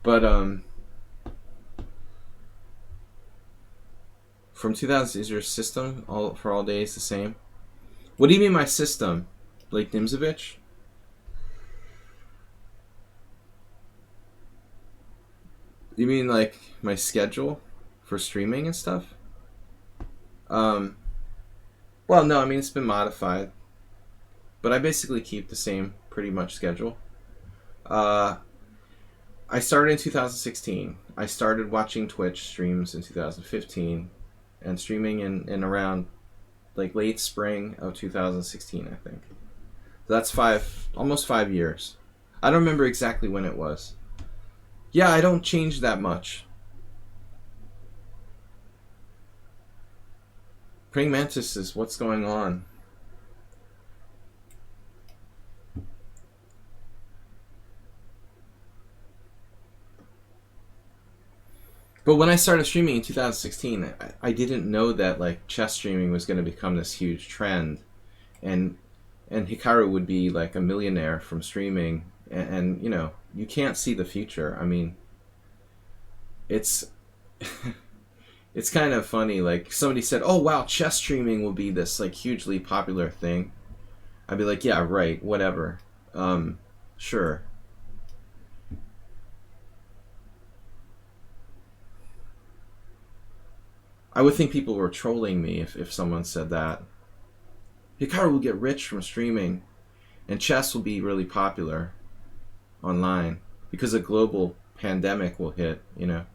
But from 2000, is your system for all days the same? What do you mean my system? Like Nimzovich? You mean like my schedule for streaming and stuff? Well, no, I mean it's been modified, but I basically keep the same pretty much schedule. I started in 2016. I started watching Twitch streams in 2015, and streaming in around like late spring of 2016, I think. That's almost 5 years. I don't remember exactly when it was. Yeah, I don't change that much. Praying Mantis is what's going on. But when I started streaming in 2016, I didn't know that like chess streaming was going to become this huge trend, and Hikaru would be like a millionaire from streaming, and you know, you can't see the future. I mean, it's it's kind of funny. Like somebody said, "Oh wow, chess streaming will be this like hugely popular thing." I'd be like, "Yeah, right, whatever, sure." I would think people were trolling me if someone said that. Hikaru will get rich from streaming, and chess will be really popular online because a global pandemic will hit, you know.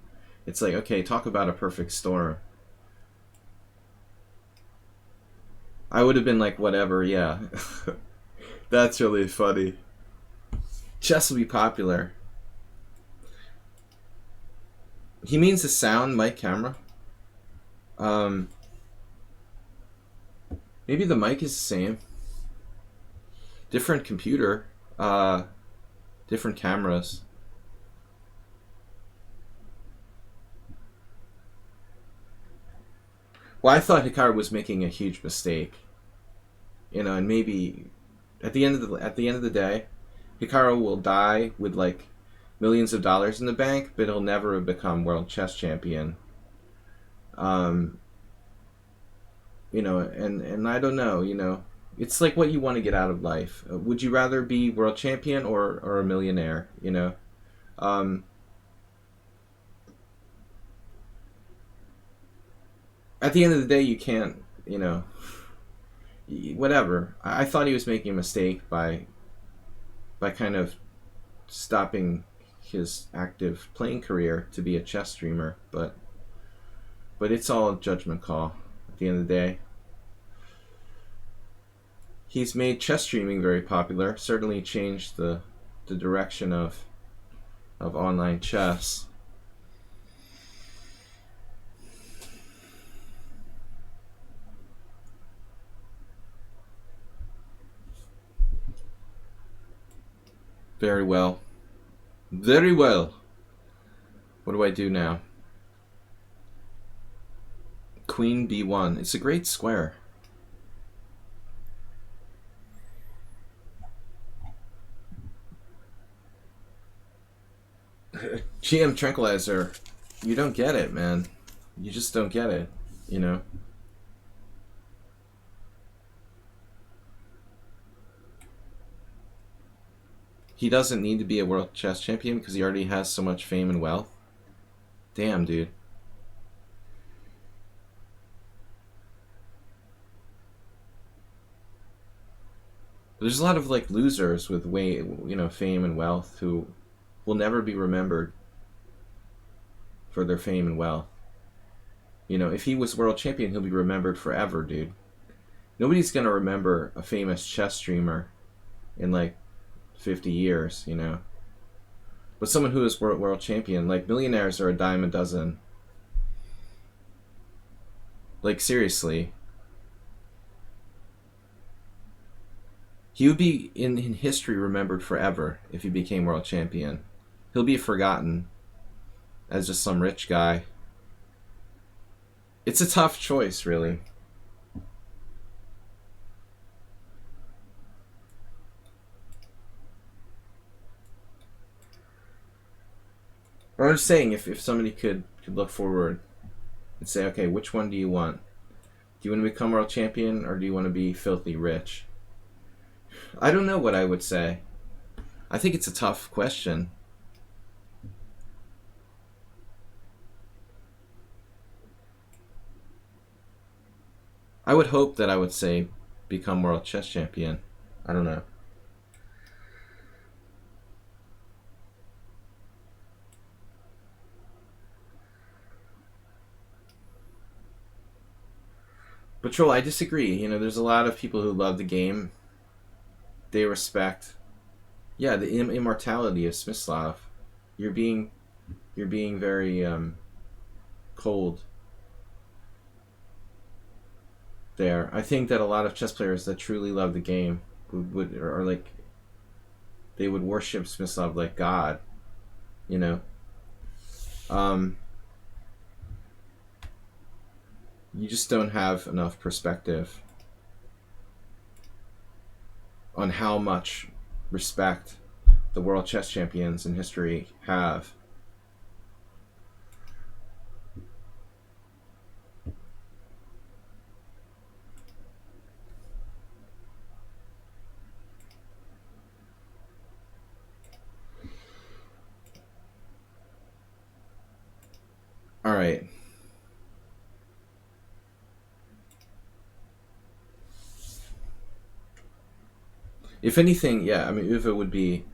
It's like, okay, talk about a perfect storm. I would have been like, whatever, yeah. That's really funny. Chess will be popular. He means the sound, mic, camera. Maybe the mic is the same. Different computer. Different cameras. Well, I thought Hikaru was making a huge mistake. And maybe at the end of the day, Hikaru will die with like millions of dollars in the bank, but he'll never become world chess champion. And I don't know, it's like what you want to get out of life. Would you rather be world champion or a millionaire? At the end of the day, you can't, whatever. I thought he was making a mistake by kind of stopping his active playing career to be a chess streamer, but it's all a judgment call at the end of the day. He's made chess streaming very popular, certainly changed the direction of online chess. Very well. Very well. What do I do now? Queen b1. It's a great square. GM Tranquilizer. You don't get it, man. You just don't get it, He doesn't need to be a world chess champion because he already has so much fame and wealth. Damn, dude. There's a lot of like losers with fame and wealth who will never be remembered for their fame and wealth. If he was world champion, he'll be remembered forever, dude. Nobody's gonna remember a famous chess streamer in like 50 years, But someone who is world champion, like millionaires are a dime a dozen. Like seriously. He would be in history remembered forever if he became world champion. He'll be forgotten as just some rich guy. It's a tough choice, really. But I'm just saying, if somebody could look forward and say, okay, which one do you want? Do you want to become world champion or do you want to be filthy rich? I don't know what I would say. I think it's a tough question. I would hope that I would say become world chess champion. I don't know. But Troll, I disagree. There's a lot of people who love the game. They respect, the immortality of Smyslov. You're being very cold there. I think that a lot of chess players that truly love the game would they would worship Smyslov like God. You just don't have enough perspective on how much respect the world chess champions in history have. All right. If anything, Uwe would be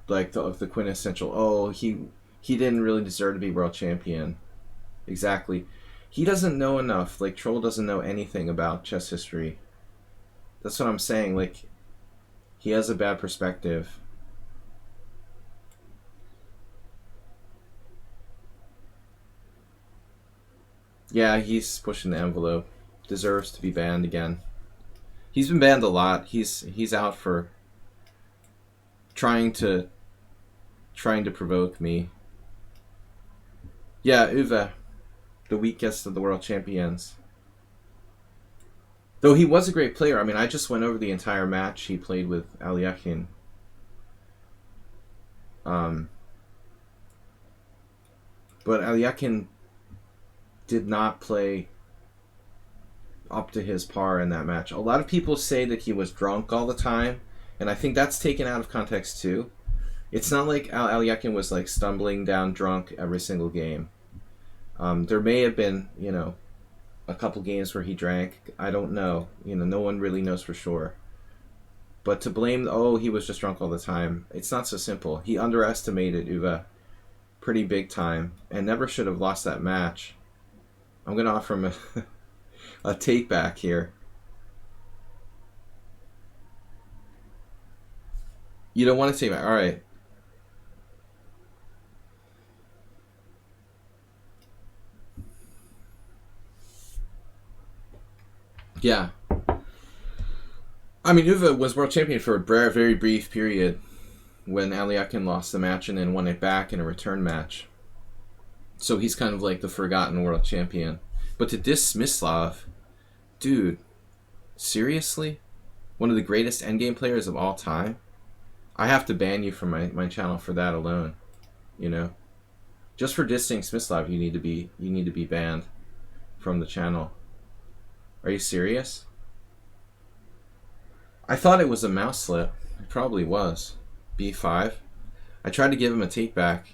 like the quintessential. Oh, he didn't really deserve to be world champion. Exactly. He doesn't know enough. Like Troll doesn't know anything about chess history. That's what I'm saying. Like, he has a bad perspective. Yeah, he's pushing the envelope. Deserves to be banned again. He's been banned a lot. He's out for trying to provoke me. Yeah, Uwe, the weakest of the world champions. Though he was a great player. I mean, I just went over the entire match he played with Aliakin. But Aliakin did not play up to his par in that match. A lot of people say that he was drunk all the time, and I think that's taken out of context too. It's not like Aliakin was like stumbling down drunk every single game. There may have been, a couple games where he drank. I don't know. No one really knows for sure. But to blame, he was just drunk all the time, it's not so simple. He underestimated Uwe pretty big time and never should have lost that match. I'm going to offer him a take back here. You don't want to take back. All right. Yeah. I mean, Uwe was world champion for a very brief period when Aliakin lost the match and then won it back in a return match. So he's kind of like the forgotten world champion. But to diss Smyslov, dude, seriously? One of the greatest endgame players of all time? I have to ban you from my channel for that alone. Just for dissing Smyslov, you need to be banned from the channel. Are you serious? I thought it was a mouse slip. It probably was. B5. I tried to give him a take back.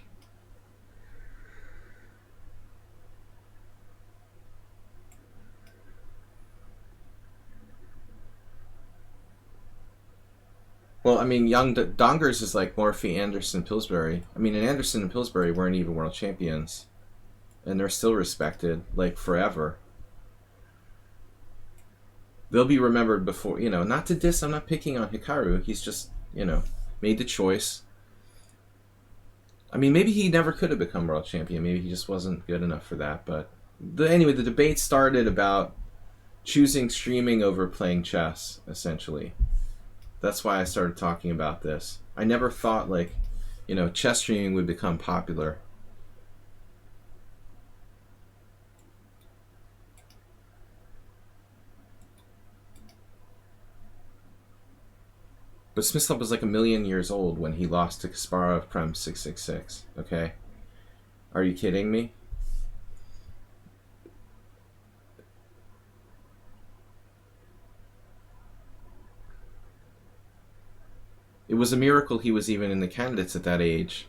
Well, I mean, young Dongers is like Morphy, Anderson, Pillsbury. I mean, and Anderson and Pillsbury weren't even world champions. And they're still respected, like, forever. They'll be remembered before, not to diss, I'm not picking on Hikaru. He's just, made the choice. I mean, maybe he never could have become world champion. Maybe he just wasn't good enough for that. But anyway, the debate started about choosing streaming over playing chess, essentially. That's why I started talking about this. I never thought, chess streaming would become popular. But Smyslov was like 1,000,000 years old when he lost to Kasparov Prem 666. Okay? Are you kidding me? It was a miracle he was even in the candidates at that age.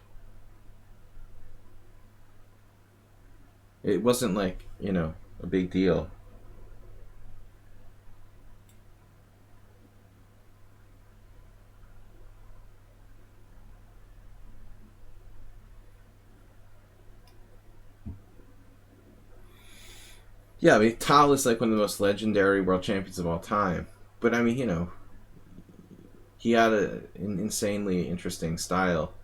It wasn't like, a big deal. Yeah, I mean, Tal is like one of the most legendary world champions of all time. But I mean, he had an insanely interesting style.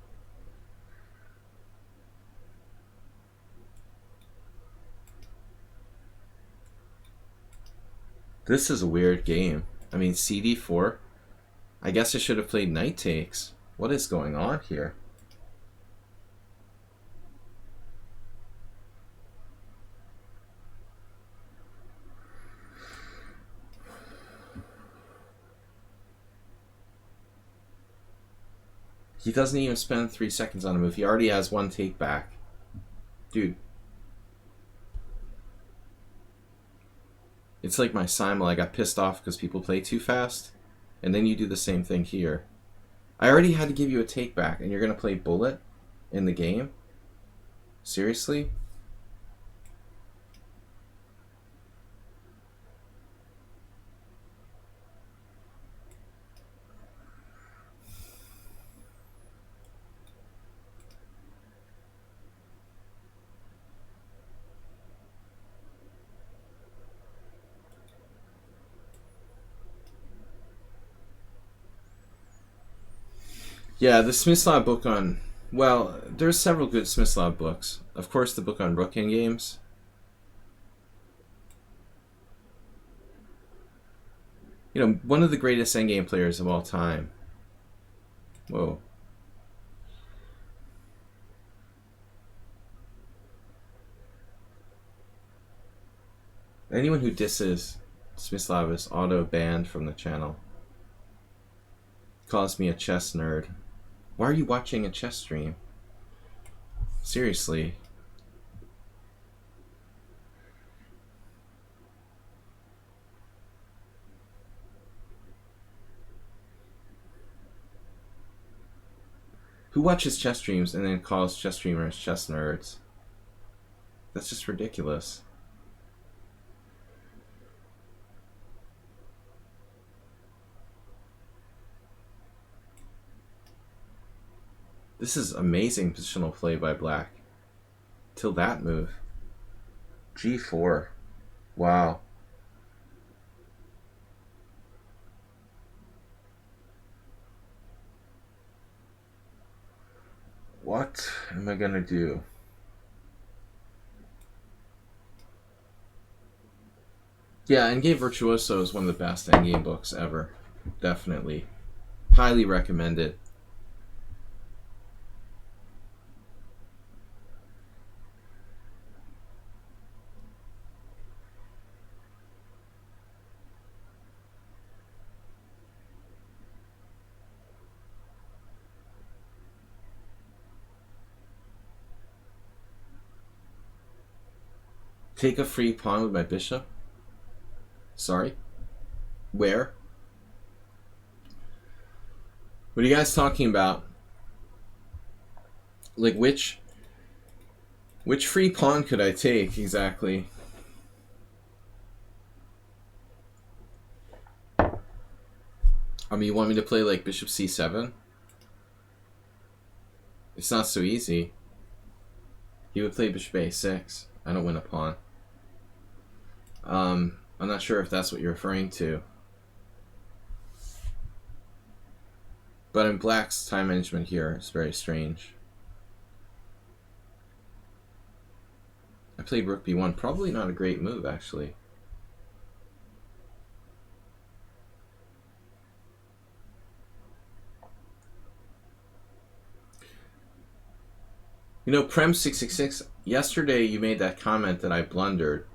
This is a weird game. I mean, CD4? I guess I should have played knight takes. What is going on here? He doesn't even spend 3 seconds on a move. He already has one take back. Dude. It's like my simul. I got pissed off because people play too fast. And then you do the same thing here. I already had to give you a take back, and you're going to play bullet in the game? Seriously? Yeah, the Smyslov book on... Well, there's several good Smyslov books. Of course, the book on Rook in games. You know, one of the greatest endgame players of all time. Whoa. Anyone who disses Smislav is auto-banned from the channel. Calls me a chess nerd. Why are you watching a chess stream? Seriously. Who watches chess streams and then calls chess streamers chess nerds? That's just ridiculous. This is amazing positional play by black. Till that move. G4. Wow. What am I gonna do? Yeah, Endgame Virtuoso is one of the best endgame books ever. Definitely. Highly recommended. Take a free pawn with my bishop? Sorry? Where? What are you guys talking about? Like, which free pawn could I take, exactly? I mean, you want me to play, like, bishop c7? It's not so easy. He would play bishop a6. I don't win a pawn. I'm not sure if that's what you're referring to. But in black's time management here is very strange. I played rook b1. Probably not a great move, actually. You know, Prem666, yesterday you made that comment that I blundered,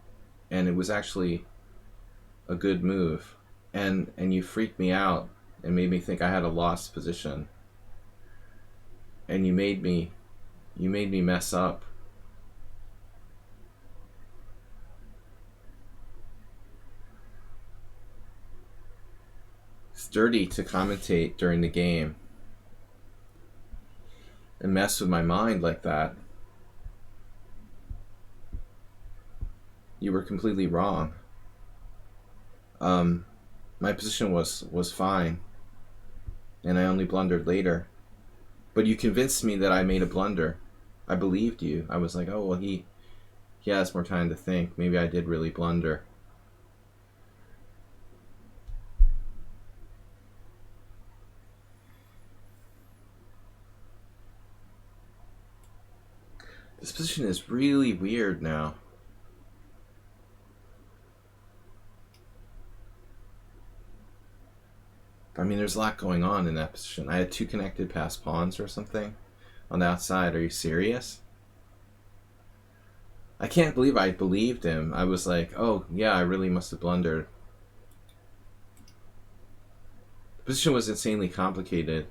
and it was actually a good move. And you freaked me out and made me think I had a lost position. And you made me mess up. It's dirty to commentate during the game and mess with my mind like that. You were completely wrong. My position was fine, and I only blundered later. But you convinced me that I made a blunder. I believed you. I was like, oh, well, he has more time to think. Maybe I did really blunder. This position is really weird now. I mean, there's a lot going on in that position. I had two connected passed pawns or something on the outside. Are you serious? I can't believe I believed him. I was like, oh, yeah, I really must have blundered. The position was insanely complicated.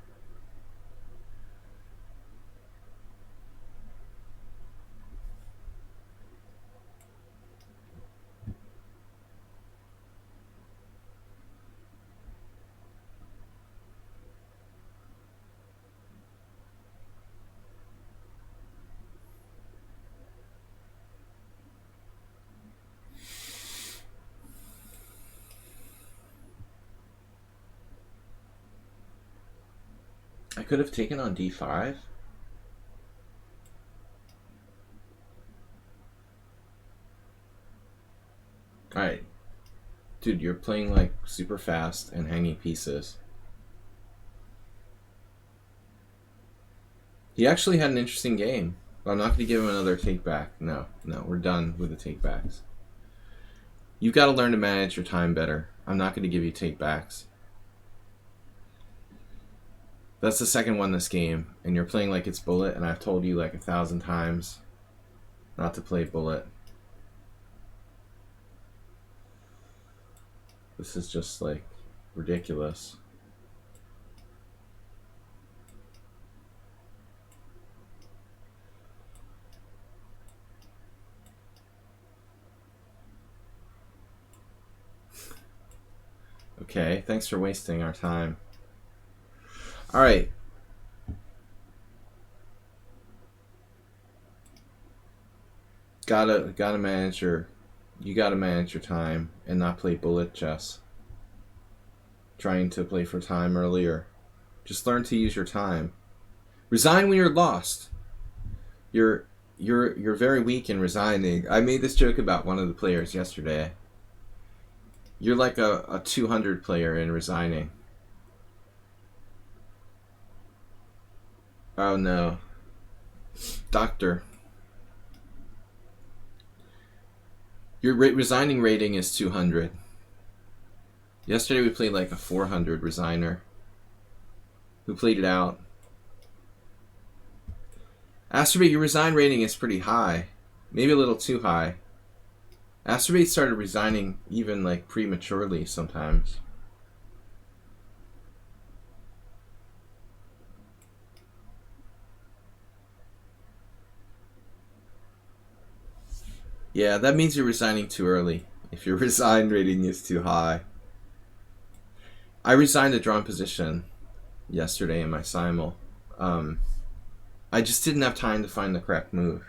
I could have taken on d5. Alright. Dude, you're playing like super fast and hanging pieces. He actually had an interesting game. But I'm not going to give him another take back. No, we're done with the take backs. You've got to learn to manage your time better. I'm not going to give you take-backs. That's the second one this game, and you're playing like it's bullet, and I've told you like 1,000 times not to play bullet. This is just like ridiculous. Okay, thanks for wasting our time. All right. Gotta manage your, you gotta manage your time and not play bullet chess. Trying to play for time earlier. Just learn to use your time. Resign when you're lost. You're very weak in resigning. I made this joke about one of the players yesterday. You're like a 200 player in resigning. Oh no. Doctor. Your resigning rating is 200. Yesterday we played like a 400 resigner who played it out. Astrobate, your resign rating is pretty high. Maybe a little too high. Astrobate started resigning even like prematurely sometimes. Yeah, that means you're resigning too early. If your resign rating is too high. I resigned a drawn position yesterday in my simul. I just didn't have time to find the correct move.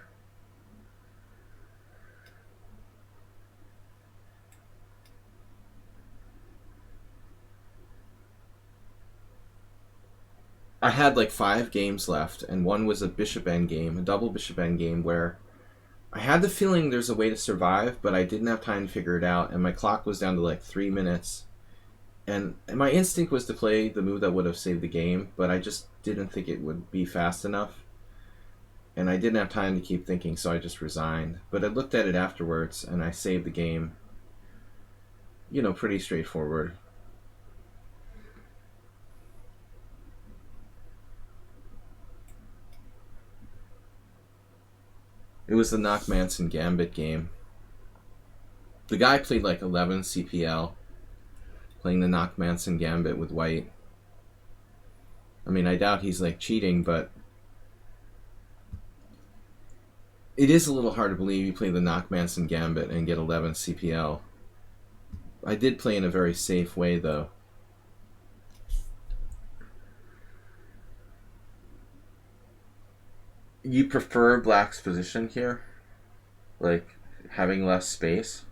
I had like 5 games left, and one was a bishop endgame, a double bishop endgame, where I had the feeling there's a way to survive, but I didn't have time to figure it out, and my clock was down to like 3 minutes. And my instinct was to play the move that would have saved the game, but I just didn't think it would be fast enough. And I didn't have time to keep thinking, so I just resigned. But I looked at it afterwards, and I saved the game. You know, pretty straightforward. It was the Knock Manson Gambit game. The guy played like 11 CPL, playing the Knock Manson Gambit with white. I mean, I doubt he's like cheating, but it is a little hard to believe you play the Knock Manson Gambit and get 11 CPL. I did play in a very safe way, though. You prefer black's position here? Like, having less space?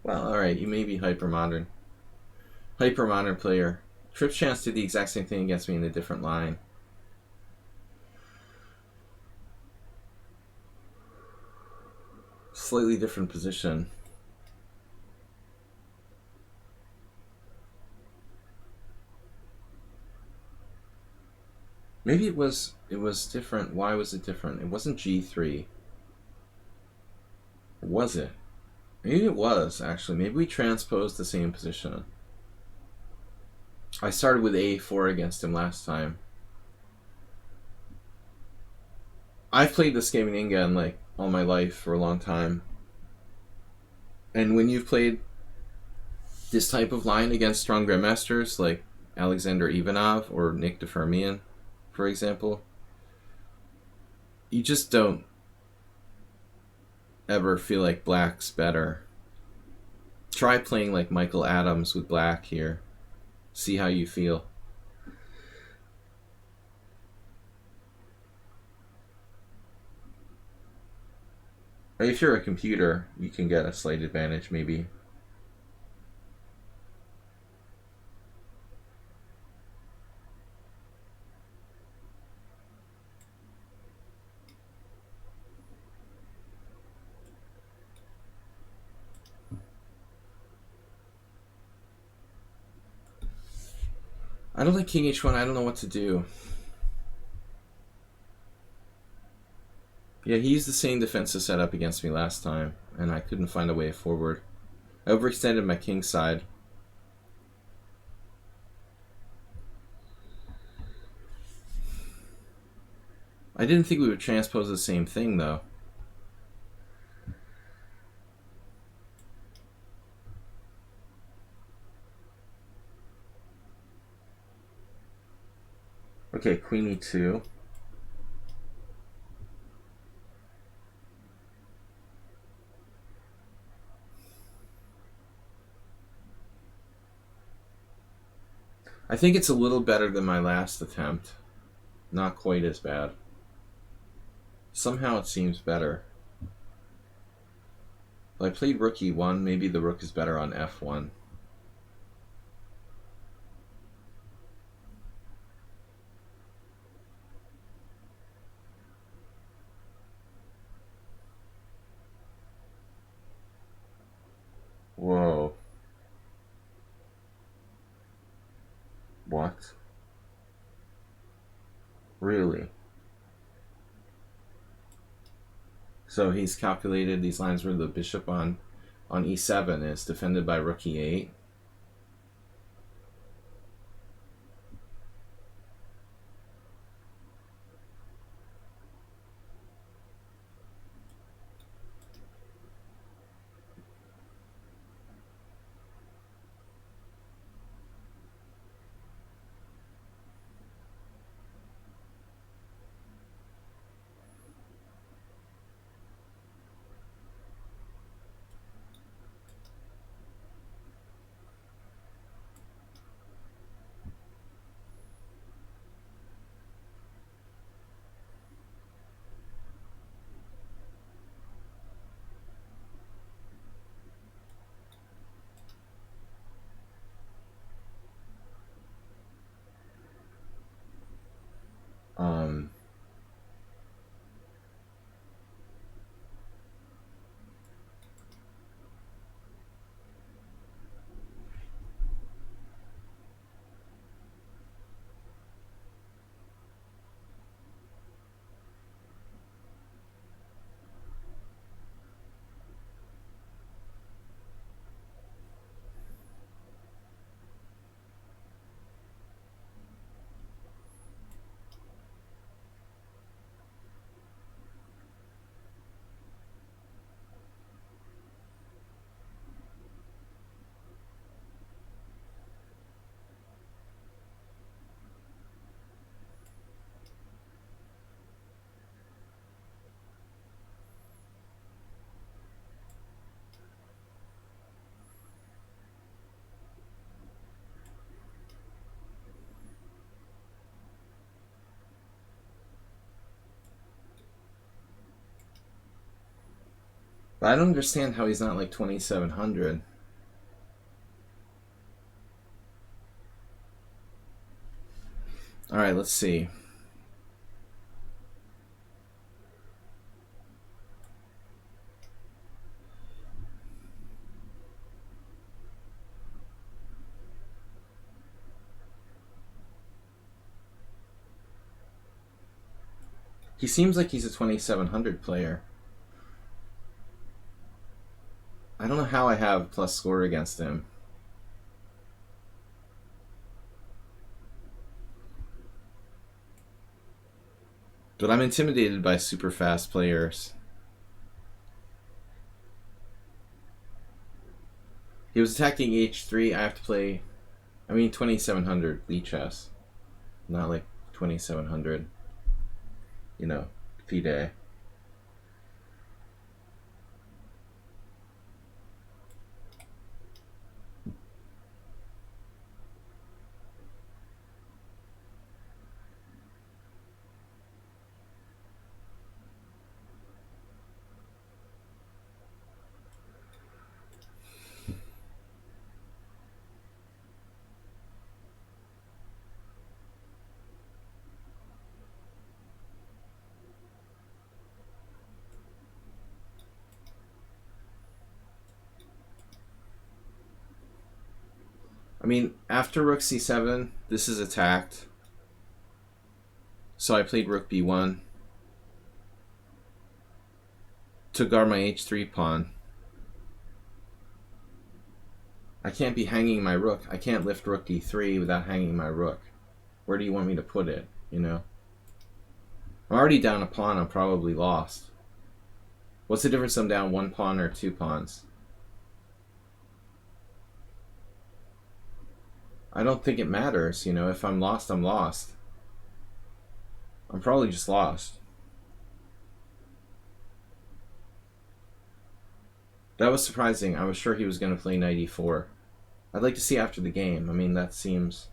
Well, alright, you may be hyper-modern. Hyper-modern player. Trips Chance did the exact same thing against me in a different line. Slightly different position. Maybe it was different. Why was it different? It wasn't G3. Was it? Maybe it was, actually. Maybe we transposed the same position. I started with A4 against him last time. I've played this game in Inga like all my life for a long time. And when you've played this type of line against strong grandmasters like Alexander Ivanov or Nick DeFermian, for example, you just don't ever feel like black's better. Try playing like Michael Adams with black here. See how you feel. Or if you're a computer, you can get a slight advantage maybe. I don't like King H1. I don't know what to do. Yeah, he used the same defensive setup against me last time, and I couldn't find a way forward. I overextended my king side. I didn't think we would transpose the same thing, though. Okay, queen e2. I think it's a little better than my last attempt. Not quite as bad. Somehow it seems better. Well, I played rook e1. Maybe the rook is better on f1. Whoa. What? Really? So he's calculated these lines where the bishop on e7 is defended by rook e8. Um, but I don't understand how he's not like 2700. All right, let's see. He seems like he's a 2700 player. I don't know how I have plus score against him. But I'm intimidated by super fast players. He was attacking h3. I have to play, 2700 lichess. Not like 2700, FIDE. After rook c7, this is attacked. So I played rook b1 to guard my h3 pawn. I can't be hanging my rook. I can't lift rook d3 without hanging my rook. Where do you want me to put it, I'm already down a pawn. I'm probably lost. What's the difference? I'm down 1 pawn or 2 pawns? I don't think it matters. You know, if I'm lost, I'm lost. I'm probably just lost. That was surprising. I was sure he was going to play knight e4. I'd like to see after the game. I mean, that seems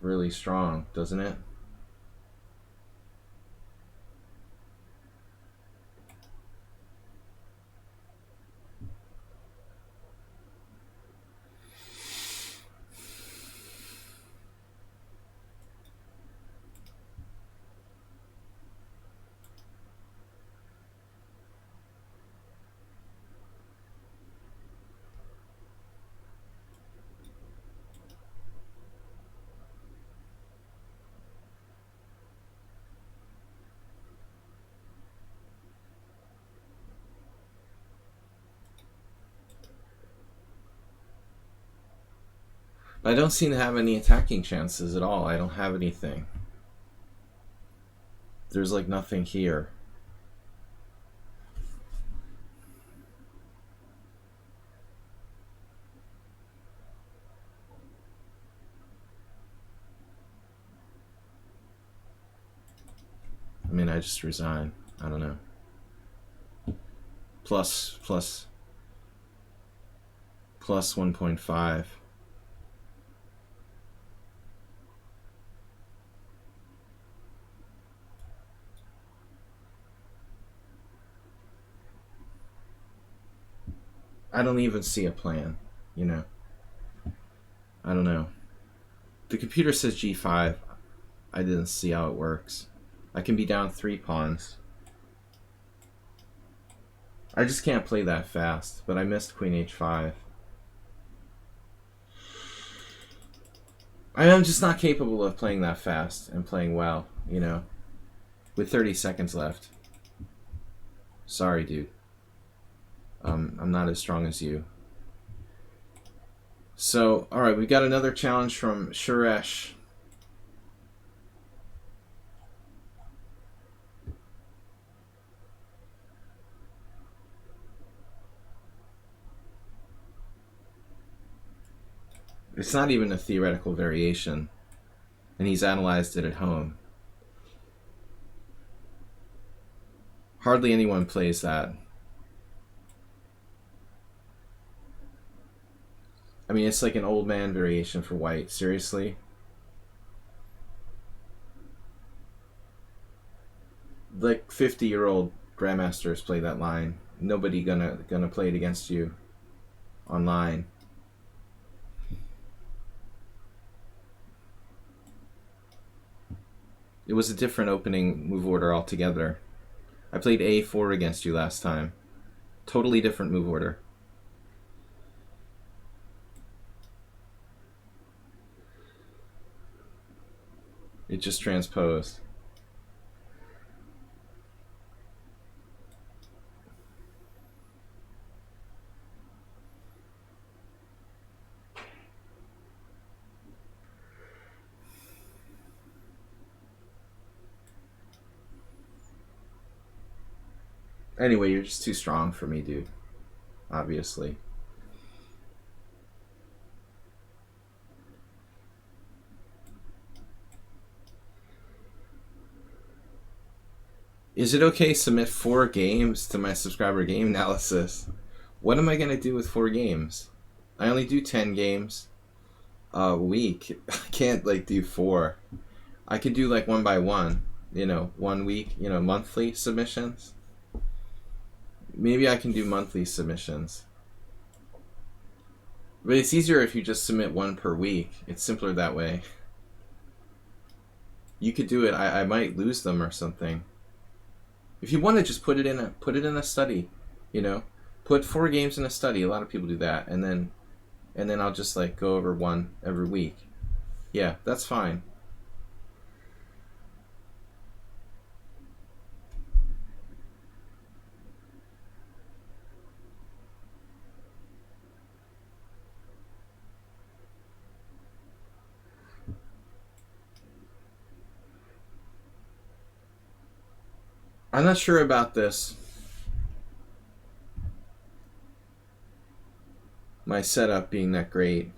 really strong, doesn't it? I don't seem to have any attacking chances at all. I don't have anything. There's like nothing here. I mean, I just resign. I don't know. Plus 1.5. I don't even see a plan, you know. I don't know. The computer says g5. I didn't see how it works. I can be down 3 pawns. I just can't play that fast, but I missed queen h5. I am just not capable of playing that fast and playing well, you know, with 30 seconds left. Sorry, dude. I'm not as strong as you. So, alright, we got another challenge from Suresh. It's not even a theoretical variation, and he's analyzed it at home. Hardly anyone plays that. I mean, it's like an old man variation for white. Seriously? Like 50-year-old grandmasters play that line. Nobody gonna play it against you online. It was a different opening move order altogether. I played a4 against you last time. Totally different move order. It just transposed. Anyway, you're just too strong for me, dude. Obviously. Is it okay to submit 4 games to my subscriber game analysis? What am I going to do with 4 games? I only do 10 games a week. I can't like do 4. I could do like 1 by 1, you know, 1 week, you know, monthly submissions. Maybe I can do monthly submissions. But it's easier if you just submit 1 per week. It's simpler that way. You could do it. I might lose them or something. If you want to just put it in a study, you know, put 4 games in a study. A lot of people do that, and then I'll just like go over 1 every week. Yeah, that's fine. I'm not sure about this. My setup being that great.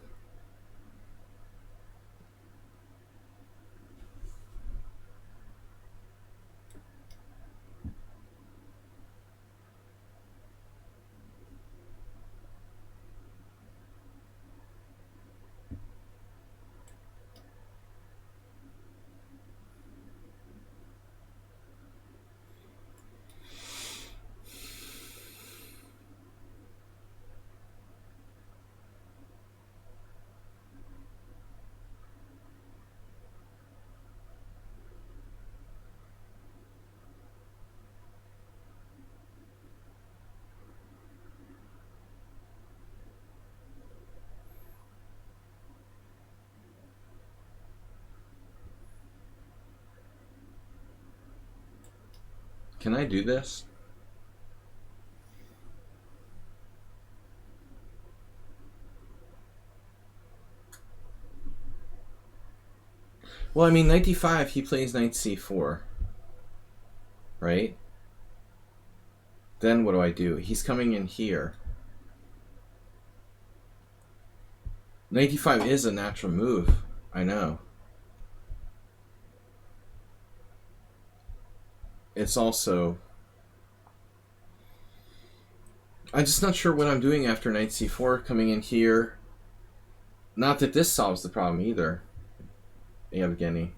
Can I do this? Well, I mean, knight d5, he plays knight c4. Right? Then what do I do? He's coming in here. Knight d5 is a natural move. I know. It's also... I'm just not sure what I'm doing after knight c4 coming in here. Not that this solves the problem either, Yevgeny.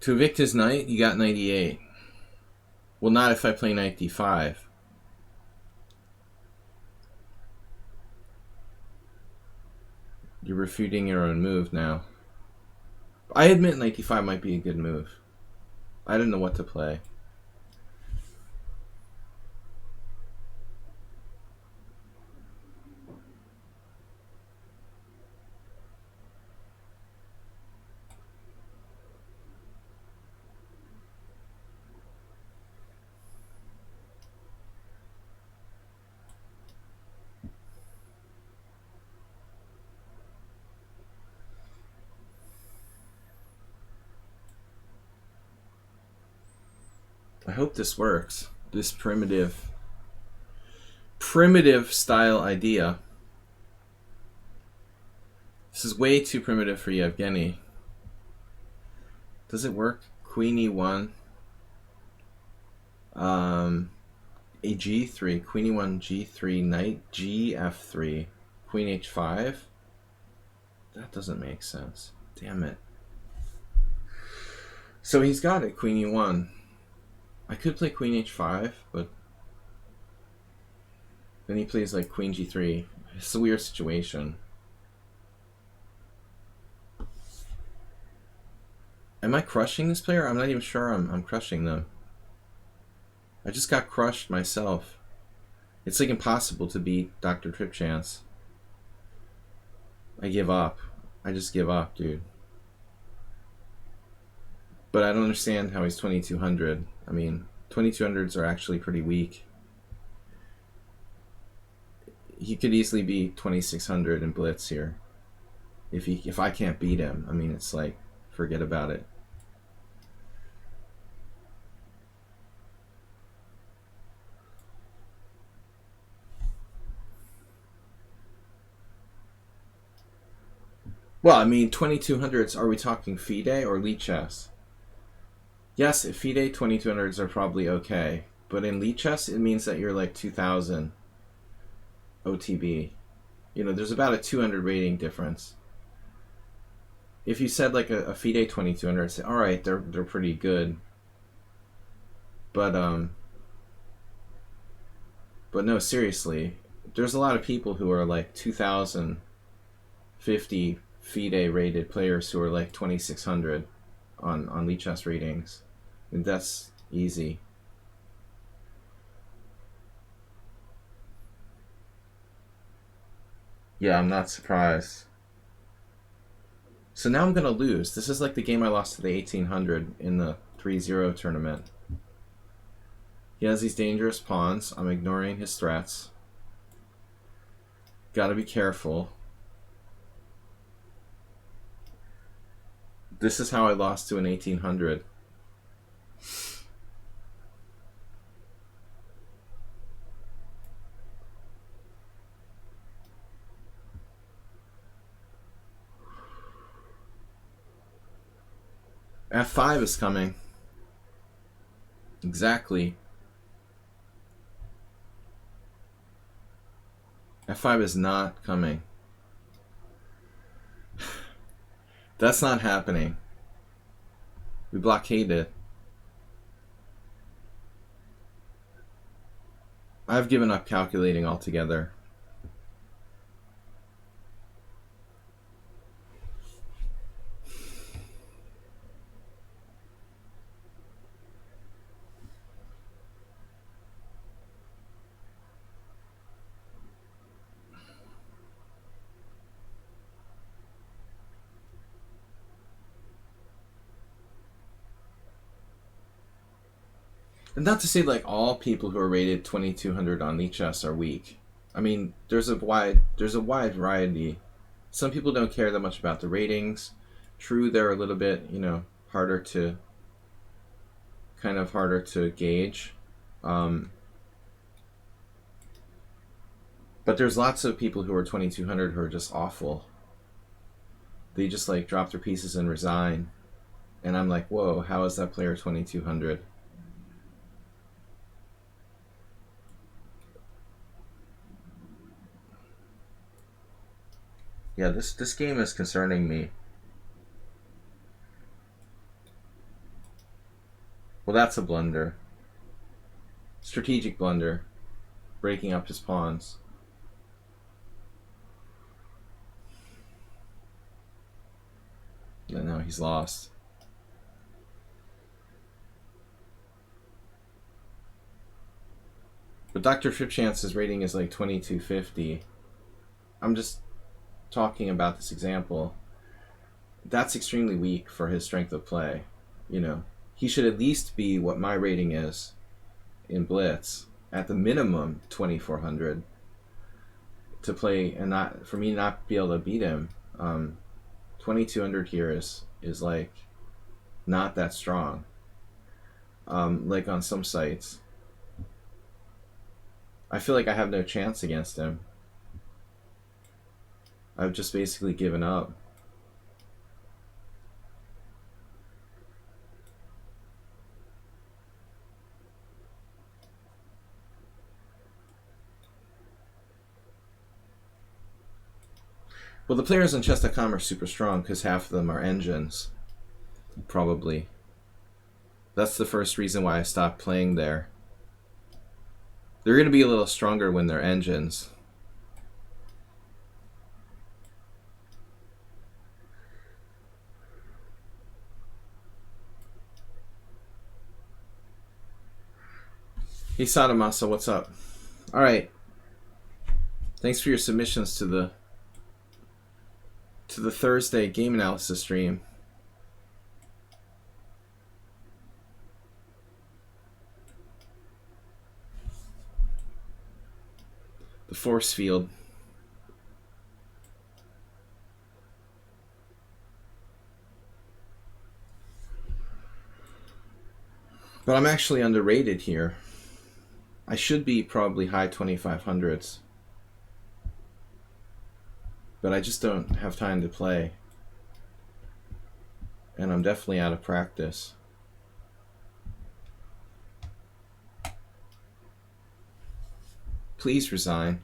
To evict his knight, you got knight e8. Well, not if I play knight d5. You're refuting your own move now. I admit knight d5 might be a good move. I didn't know what to play. I hope this works. This primitive style idea. This is way too primitive for Yevgeny. Does it work? Queen e1. A g3. Queen e1, g3, knight gf3. Queen h5. That doesn't make sense. Damn it. So he's got it. Queen e1. I could play queen h5, but then he plays like queen g3. It's a weird situation. Am I crushing this player? I'm not even sure I'm crushing them. I just got crushed myself. It's like impossible to beat Dr. Tripchance. I give up. I just give up, dude. But I don't understand how he's 2200. I mean, 2200s are actually pretty weak. He could easily be 2600 in Blitz here. If I can't beat him, I mean, it's like, forget about it. Well, I mean, 2200s, are we talking FIDE or lichess? Yes, FIDE 2200s are probably okay, but in lichess, it means that you're like 2000 OTB. You know, there's about a 200 rating difference. If you said like a FIDE 2200, I'd say, all right, they're pretty good. But no, seriously, there's a lot of people who are like 2050 FIDE rated players who are like 2600 on lichess ratings, and that's easy. Yeah, I'm not surprised. So now I'm going to lose. This is like the game I lost to the 1800 in the 3-0 tournament. He has these dangerous pawns. I'm ignoring his threats. Gotta be careful. This is how I lost to an 1800. F5 is coming. Exactly. F5 is not coming. That's not happening. We blockaded. I've given up calculating altogether. And not to say like all people who are rated 2200 on lichess are weak. I mean, there's a wide variety. Some people don't care that much about the ratings. True, they're a little bit, harder to gauge. But there's lots of people who are 2200 who are just awful. They just like drop their pieces and resign. And I'm like, whoa, how is that player 2200? Yeah, this game is concerning me. Well, that's a blunder. Strategic blunder. Breaking up his pawns. And now he's lost. But Dr. Tripchance's rating is like 2250. I'm just talking about this example. That's extremely weak for his strength of play. He should at least be what my rating is in Blitz, at the minimum 2400 to play, and not for me not be able to beat him. 2200 here is like not that strong. Like on some sites, I feel like I have no chance against him. I've just basically given up. Well, the players on chess.com are super strong because half of them are engines. Probably. That's the first reason why I stopped playing there. They're going to be a little stronger when they're engines. Hey Sadamasa, what's up? Alright. Thanks for your submissions to the Thursday game analysis stream. The force field. But I'm actually underrated here. I should be probably high 2500s. But I just don't have time to play. And I'm definitely out of practice. Please resign.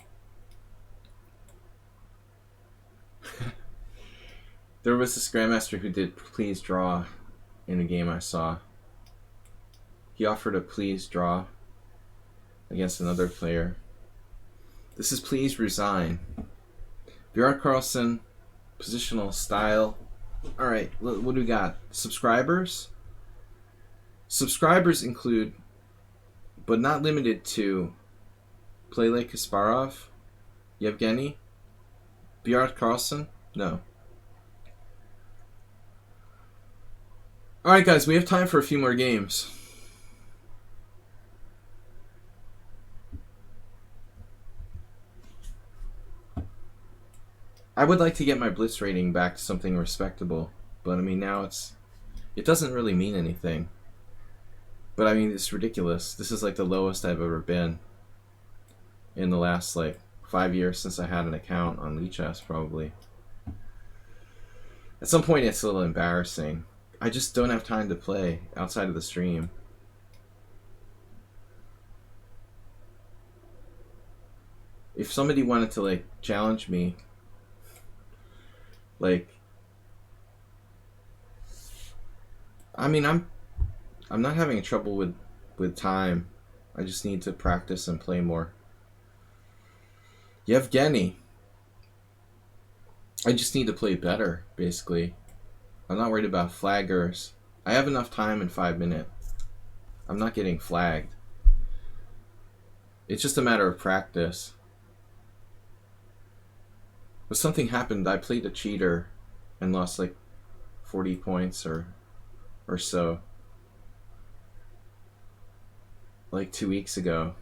There was this grandmaster who did please draw in a game I saw. He offered a please draw against another player. This is please resign. Björn Carlson, positional style. Alright, what do we got? Subscribers? Subscribers include, but not limited to, Play like Kasparov, Yevgeny, Björn Carlson? No. Alright guys, we have time for a few more games. I would like to get my Blitz rating back to something respectable, but I mean now it doesn't really mean anything. But I mean it's ridiculous. This is like the lowest I've ever been in the last like 5 years since I had an account on lichess probably. At some point it's a little embarrassing. I just don't have time to play outside of the stream. If somebody wanted to like challenge me, like, I mean, I'm not having trouble with time. I just need to practice and play more. Yevgeny. I just need to play better, basically. I'm not worried about flaggers. I have enough time in 5 minutes. I'm not getting flagged. It's just a matter of practice. But something happened. I played a cheater and lost like 40 points or so. Like 2 weeks ago.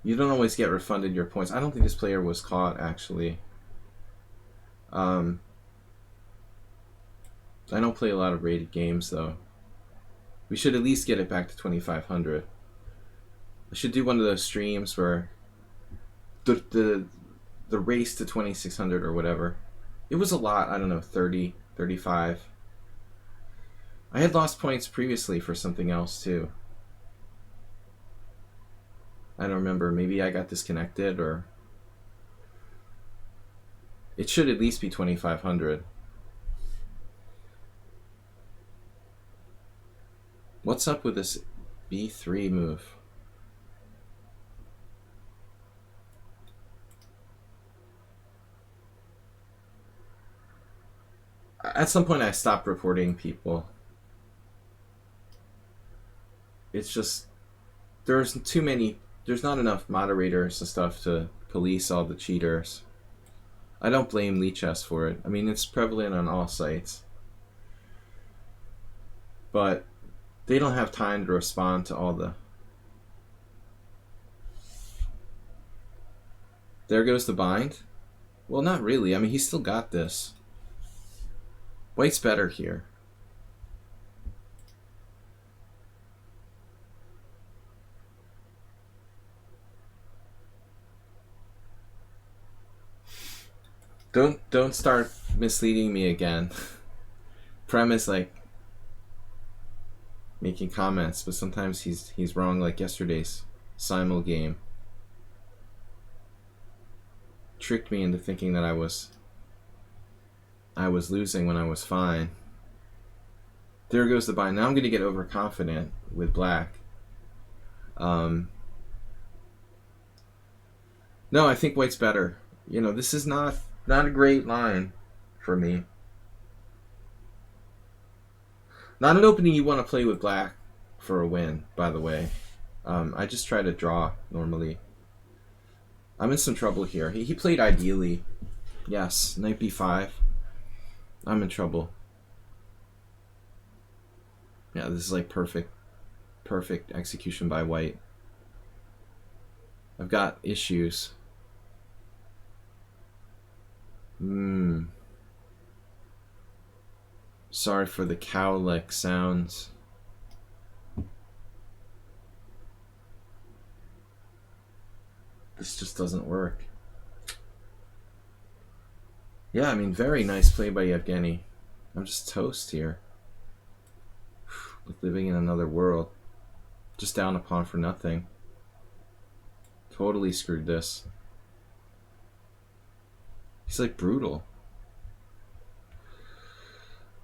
You don't always get refunded your points. I don't think this player was caught, actually. I don't play a lot of rated games, though. We should at least get it back to 2,500. I should do one of those streams where the race to 2,600 or whatever. It was a lot. I don't know, 30, 35. I had lost points previously for something else, too. I don't remember. Maybe I got disconnected, or... It should at least be 2,500. What's up with this B3 move? At some point I stopped reporting people. It's just... There's not enough moderators and stuff to police all the cheaters. I don't blame lichess for it. I mean, it's prevalent on all sites. But they don't have time to respond to all the... There goes the bind? Well, not really. I mean, he's still got this. White's better here. Don't start misleading me again. Prem is like making comments, but sometimes he's wrong, like yesterday's simul game. Tricked me into thinking that I was losing when I was fine. There goes the bind. Now I'm going to get overconfident with black. No, I think white's better. You know, this is not a great line for me. Not an opening you want to play with black for a win, by the way. I just try to draw normally. I'm in some trouble here. He played ideally. Yes, knight b5. I'm in trouble. Yeah, this is like perfect execution by white. I've got issues. Sorry for the cow-lick sounds. This just doesn't work. Yeah, I mean, very nice play by Yevgeny. I'm just toast here. Living in another world. Just down a pawn for nothing. Totally screwed this. He's like brutal.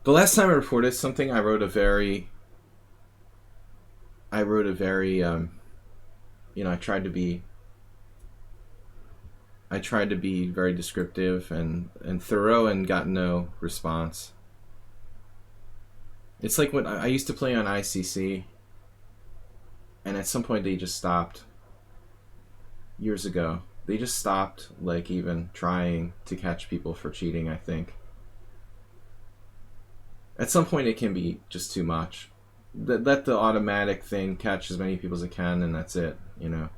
The last time I reported something, I wrote a very, you know, I tried to be very descriptive and thorough and got no response. It's like when I used to play on ICC, and at some point they just stopped. Years ago, they just stopped like even trying to catch people for cheating, I think. At some point, it can be just too much. Let the automatic thing catch as many people as it can, and that's it. You know,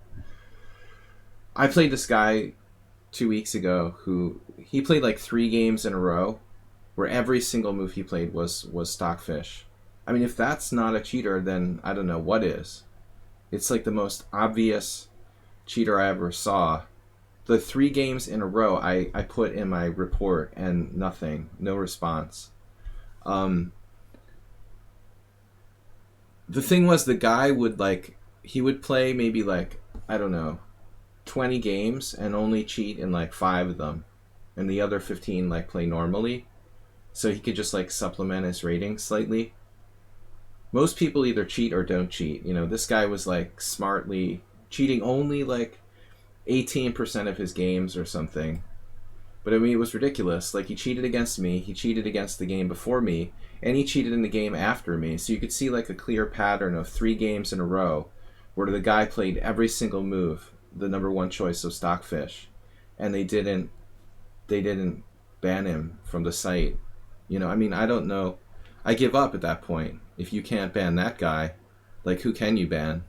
I played this guy 2 weeks ago who he played like 3 games in a row, where every single move he played was stockfish. I mean, if that's not a cheater, then I don't know what is. It's like the most obvious cheater I ever saw. The 3 games in a row I put in my report and nothing, no response. Um, the thing was, the guy would like, he would play maybe like, I don't know, 20 games and only cheat in like 5 of them, and the other 15 like play normally, so he could just like supplement his rating slightly. Most people either cheat or don't cheat. You know, this guy was like smartly cheating only like 18% of his games or something. But I mean, it was ridiculous. Like, he cheated against me, he cheated against the game before me, and he cheated in the game after me. So you could see like a clear pattern of 3 games in a row where the guy played every single move, the number one choice of Stockfish, and they didn't ban him from the site. You know, I mean, I don't know. I give up at that point. If you can't ban that guy, like, who can you ban?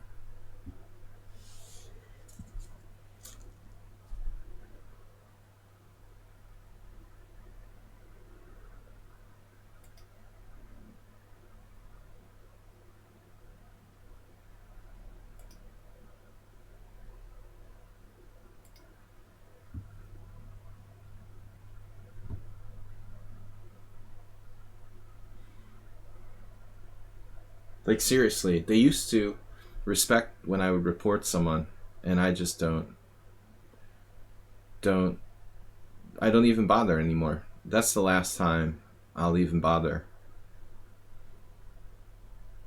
Like, seriously, they used to respect when I would report someone, and I just don't I don't even bother anymore. That's the last time I'll even bother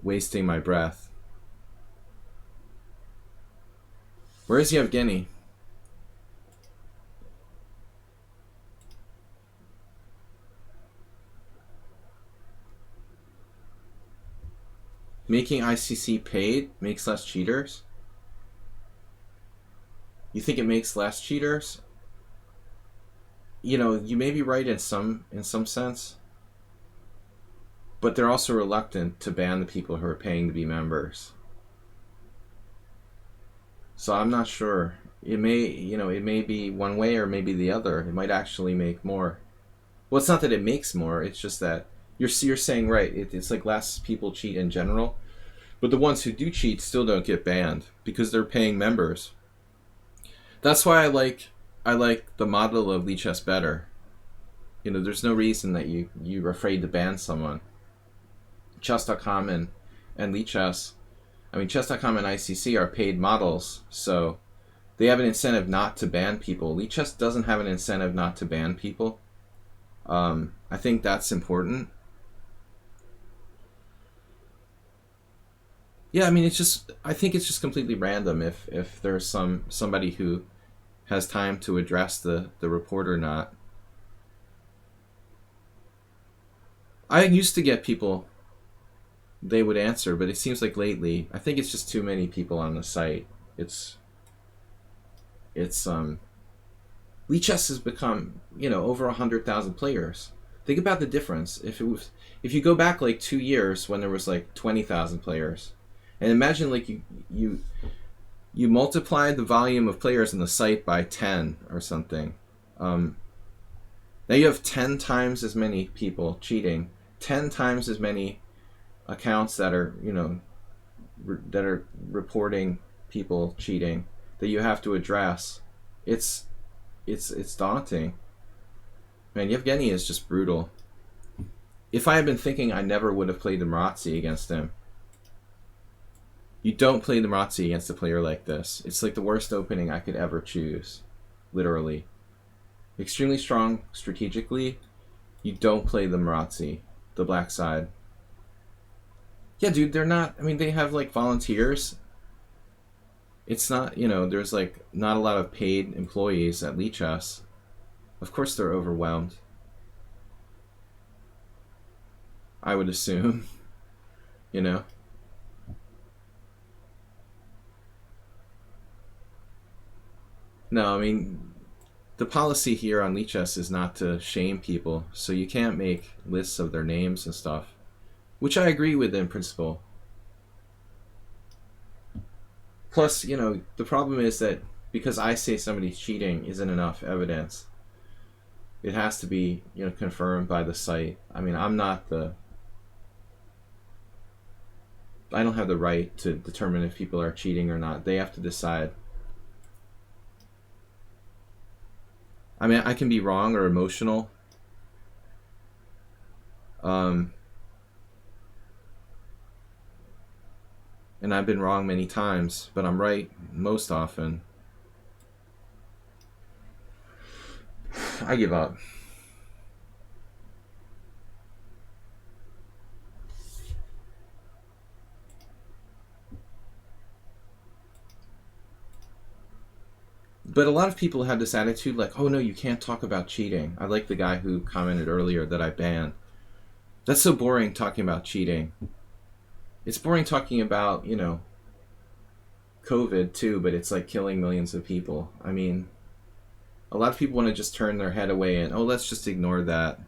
wasting my breath. Where is Yevgeny? Making ICC paid makes less cheaters? You think it makes less cheaters? You know, you may be right in some sense, but they're also reluctant to ban the people who are paying to be members. So I'm not sure. It may be one way or maybe the other. It might actually make more. Well, it's not that it makes more. It's just that you're saying right. It's like less people cheat in general, but the ones who do cheat still don't get banned because they're paying members. That's why I like the model of lichess better. You know, there's no reason that you're afraid to ban someone. Chess.com and lichess. I mean, chess.com and ICC are paid models, so they have an incentive not to ban people. Lichess doesn't have an incentive not to ban people. I think that's important. Yeah, I mean, I think it's just completely random if there's somebody who has time to address the report or not. I used to get people, they would answer, but it seems like lately, I think it's just too many people on the site. It's lichess has become, over 100,000 players. Think about the difference. If you go back like 2 years when there was like 20,000 players, and imagine like you multiply the volume of players in the site by 10 or something. Now you have 10 times as many people cheating, 10 times as many accounts that are that are reporting people cheating that you have to address. It's daunting. Man, Yevgeny is just brutal. If I had been thinking, I never would have played the Marazzi against him. You don't play the Marazzi against a player like this. It's like the worst opening I could ever choose. Literally. Extremely strong strategically. You don't play the Marazzi, the black side. Yeah, dude, they're not, I mean, they have like volunteers. It's not, there's like not a lot of paid employees at lichess. Of course they're overwhelmed. I would assume, you know. No, I mean, the policy here on lichess is not to shame people, so you can't make lists of their names and stuff, which I agree with in principle. Plus, you know, the problem is that because I say somebody's cheating isn't enough evidence. It has to be, you know, confirmed by the site. I mean, I don't have the right to determine if people are cheating or not. They have to decide. I mean, I can be wrong or emotional. And I've been wrong many times, but I'm right most often. I give up. But a lot of people have this attitude like, oh no, you can't talk about cheating. I like the guy who commented earlier that I banned. That's so boring talking about cheating. It's boring talking about, you know, COVID too, but it's like killing millions of people. I mean, a lot of people want to just turn their head away and, oh, let's just ignore that.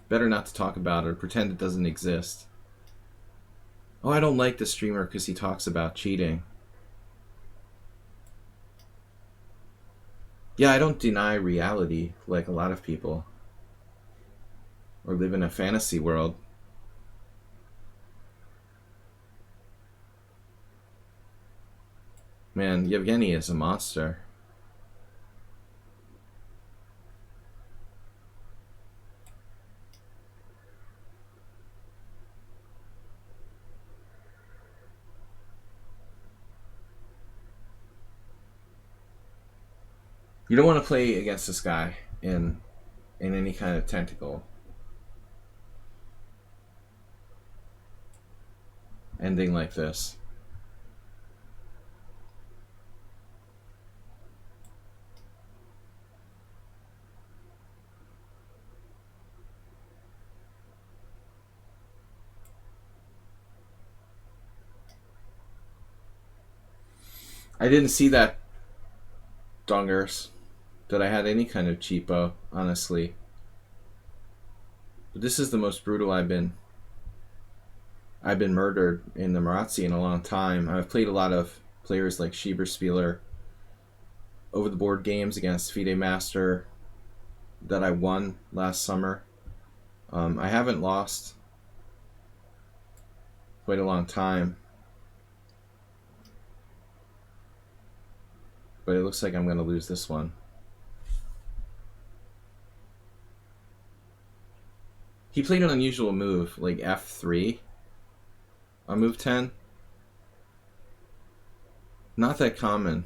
Better not to talk about it or pretend it doesn't exist. Oh, I don't like the streamer because he talks about cheating. Yeah, I don't deny reality like a lot of people. Or live in a fantasy world. Man, Yevgeny is a monster. You don't want to play against this guy in any kind of tentacle. Ending like this. I didn't see that, dongers, that I had any kind of cheapo, honestly. But this is the most brutal I've been murdered in the Marazzi in a long time. I've played a lot of players like Schieberspieler over the board games against FIDE Master that I won last summer. I haven't lost quite a long time. But it looks like I'm going to lose this one. He played an unusual move, like F3 on move 10. Not that common.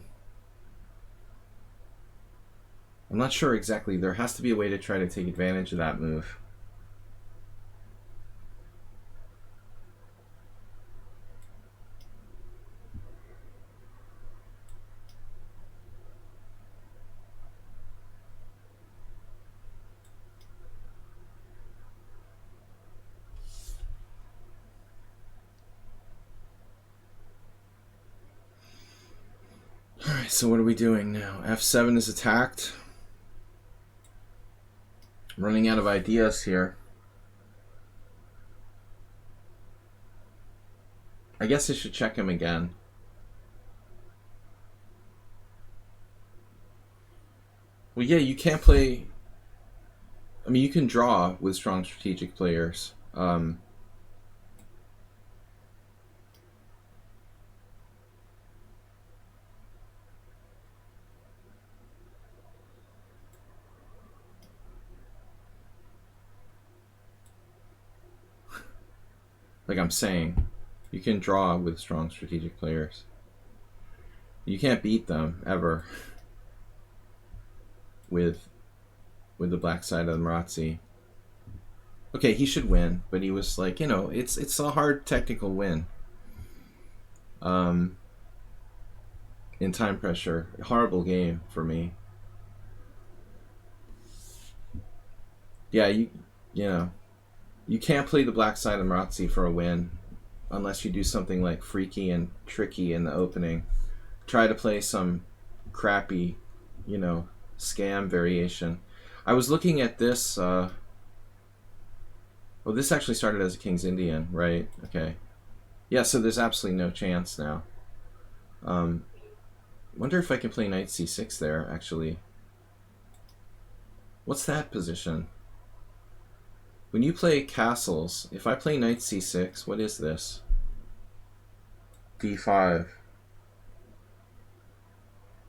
I'm not sure exactly. There has to be a way to try to take advantage of that move. Alright, so what are we doing now? F7 is attacked. I'm running out of ideas here. I guess I should check him again. Well, yeah, you can't play... I mean, you can draw with strong strategic players. Like I'm saying, you can draw with strong strategic players. You can't beat them, ever, with the black side of the Marazzi. Okay, he should win, but he was like, you know, it's a hard technical win. In time pressure. Horrible game for me. Yeah, you know, you can't play the black side of Marazzi for a win unless you do something like freaky and tricky in the opening. Try to play some crappy, you know, scam variation. I was looking at this. Well, this actually started as a King's Indian, right? Okay. Yeah, so there's absolutely no chance now. Wonder if I can play knight c6 there, actually. What's that position? When you play castles, if I play knight c6, what is this? d5.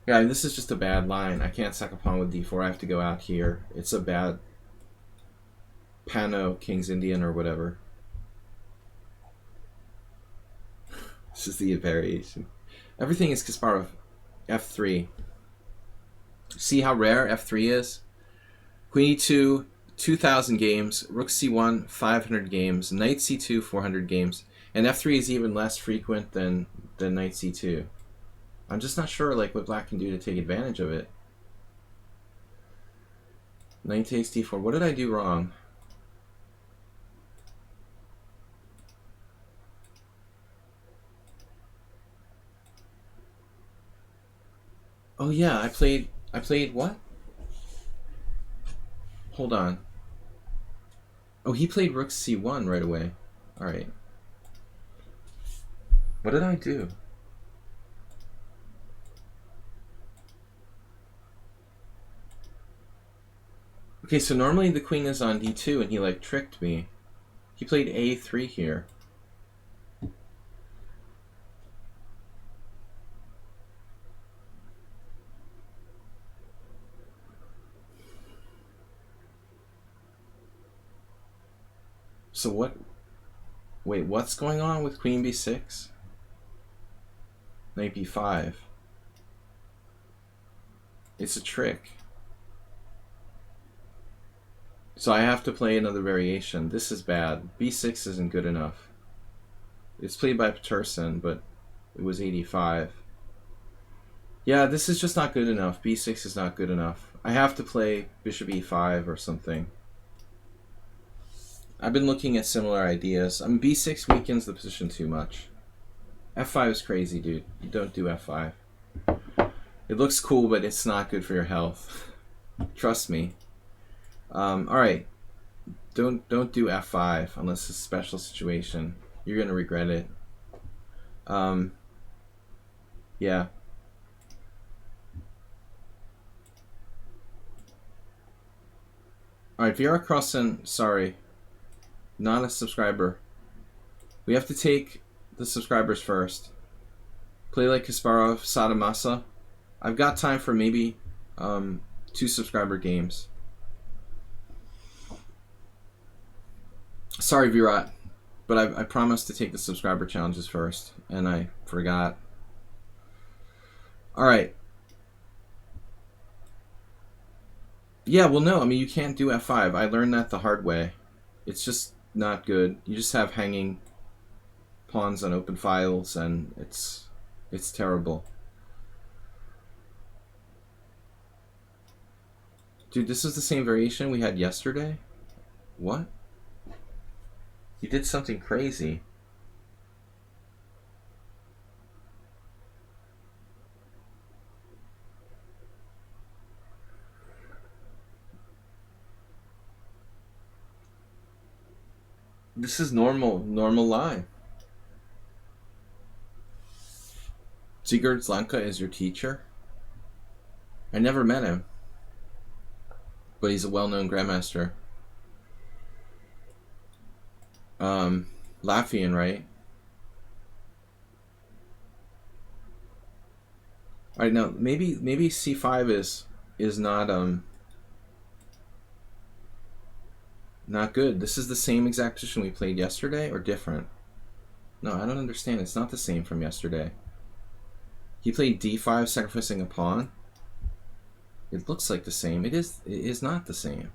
Yeah, this is just a bad line. I can't sack a pawn with d4. I have to go out here. It's a bad Pano King's Indian or whatever. This is the variation. Everything is Kasparov. f3. See how rare f3 is? Queen e2, 2,000 games. Rook c1, 500 games. Knight c2, 400 games. And f3 is even less frequent than knight c2. I'm just not sure like what black can do to take advantage of it. Knight takes d4. What did I do wrong? Oh yeah, I played what? Hold on. Oh, he played rook c1 right away. All right. What did I do? Okay, so normally the queen is on d2 and he like tricked me. He played a3 here. So what? Wait, what's going on with queen b6? Knight b5. It's a trick. So I have to play another variation. This is bad. b6 isn't good enough. It's played by Peterson, but it was 85. Yeah, this is just not good enough. b6 is not good enough. I have to play bishop e5 or something. I've been looking at similar ideas. b6 weakens the position too much. f5 is crazy, dude. You don't do f5. It looks cool, but it's not good for your health. Trust me. Alright. Don't do f5 unless it's a special situation. You're gonna regret it. Yeah. Alright, VR Crossan, sorry. Not a subscriber. We have to take the subscribers first. Play like Kasparov, Sadamasa. I've got time for maybe 2 subscriber games. Sorry, Virat, but I promised to take the subscriber challenges first, and I forgot. Alright. Yeah, well, no, I mean, you can't do f5. I learned that the hard way. It's just not good. You just have hanging pawns on open files, and it's terrible. Dude, this is the same variation we had yesterday? What? You did something crazy. This is normal line. Sigurd Zlanka is your teacher? I never met him, but he's a well-known grandmaster. Latvian, right? All right, now maybe c5 is not good. This is the same exact position we played yesterday, or different? No, I don't understand. It's not the same from yesterday. He played d5, sacrificing a pawn. It looks like the same. It is not the same.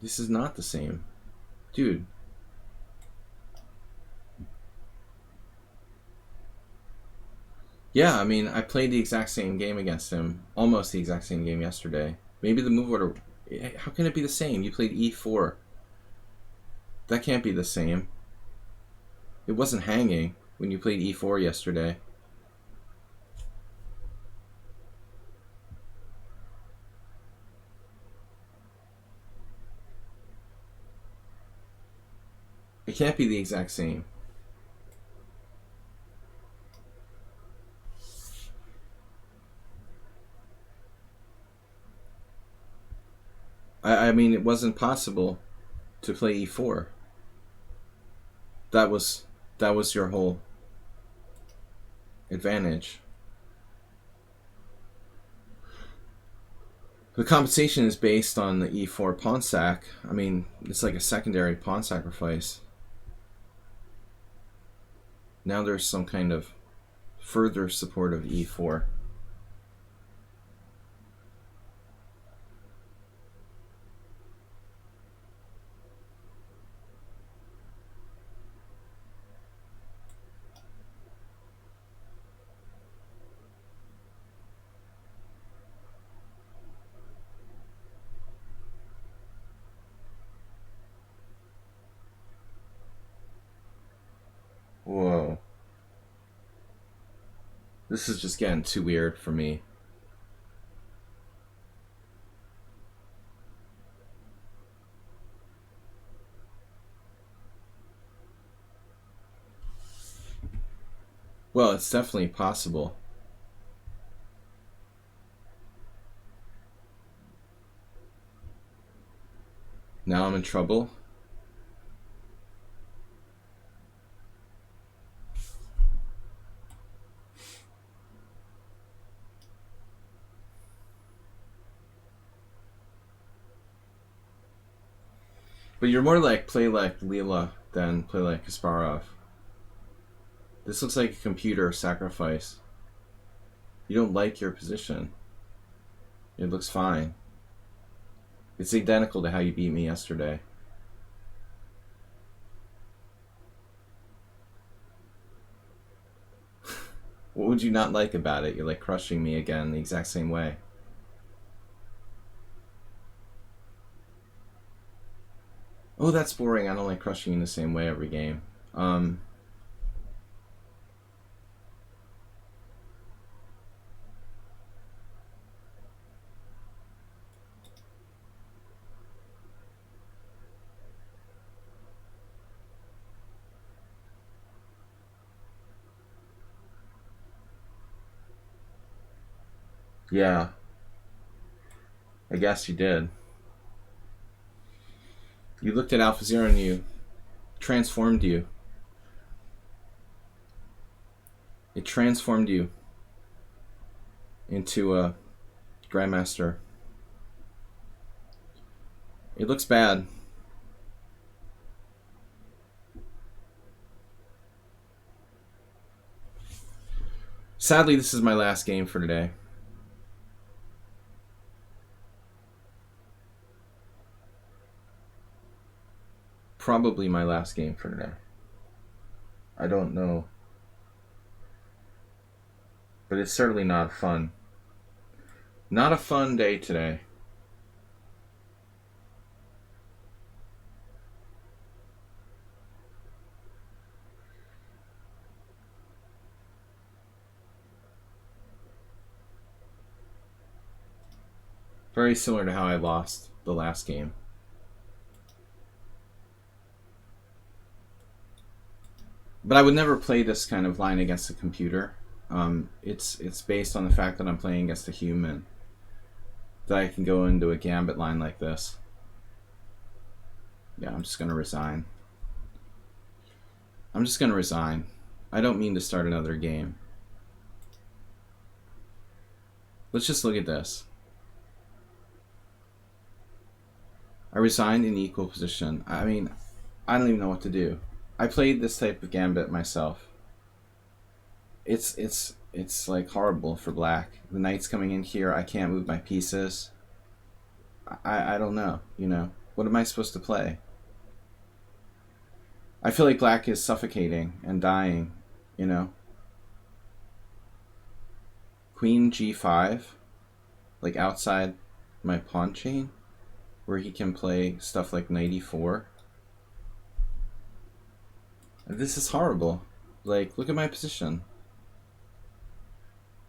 This is not the same. Dude. Yeah, I mean, I played the exact same game against him. Almost the exact same game yesterday. Maybe the move order... How can it be the same? You played e4. That can't be the same. It wasn't hanging when you played e4 yesterday. It can't be the exact same. I mean, it wasn't possible to play e4. That was your whole advantage. The compensation is based on the e4 pawn sack. I mean, it's like a secondary pawn sacrifice. Now there's some kind of further support of e4. Whoa. This is just getting too weird for me. Well, it's definitely possible. Now I'm in trouble. But you're more like play like Leela than play like Kasparov. This looks like a computer sacrifice. You don't like your position. It looks fine. It's identical to how you beat me yesterday. What would you not like about it? You're like crushing me again the exact same way. Oh, that's boring. I don't like crushing you in the same way every game. Yeah. I guess you did. You looked at AlphaZero and you transformed you. It transformed you into a Grandmaster. It looks bad. Sadly, this is my last game for today. Probably my last game for today. I don't know. But it's certainly not fun. Not a fun day today. Very similar to how I lost the last game. But I would never play this kind of line against a computer. It's based on the fact that I'm playing against a human. That I can go into a gambit line like this. Yeah, I'm just going to resign. I'm just going to resign. I don't mean to start another game. Let's just look at this. I resigned in equal position. I mean, I don't even know what to do. I played this type of gambit myself. It's like horrible for black. The knight's coming in here. I can't move my pieces. I don't know, you know. What am I supposed to play? I feel like black is suffocating and dying, you know. Queen g5, like outside my pawn chain, where he can play stuff like knight e4. This is horrible. Like, look at my position.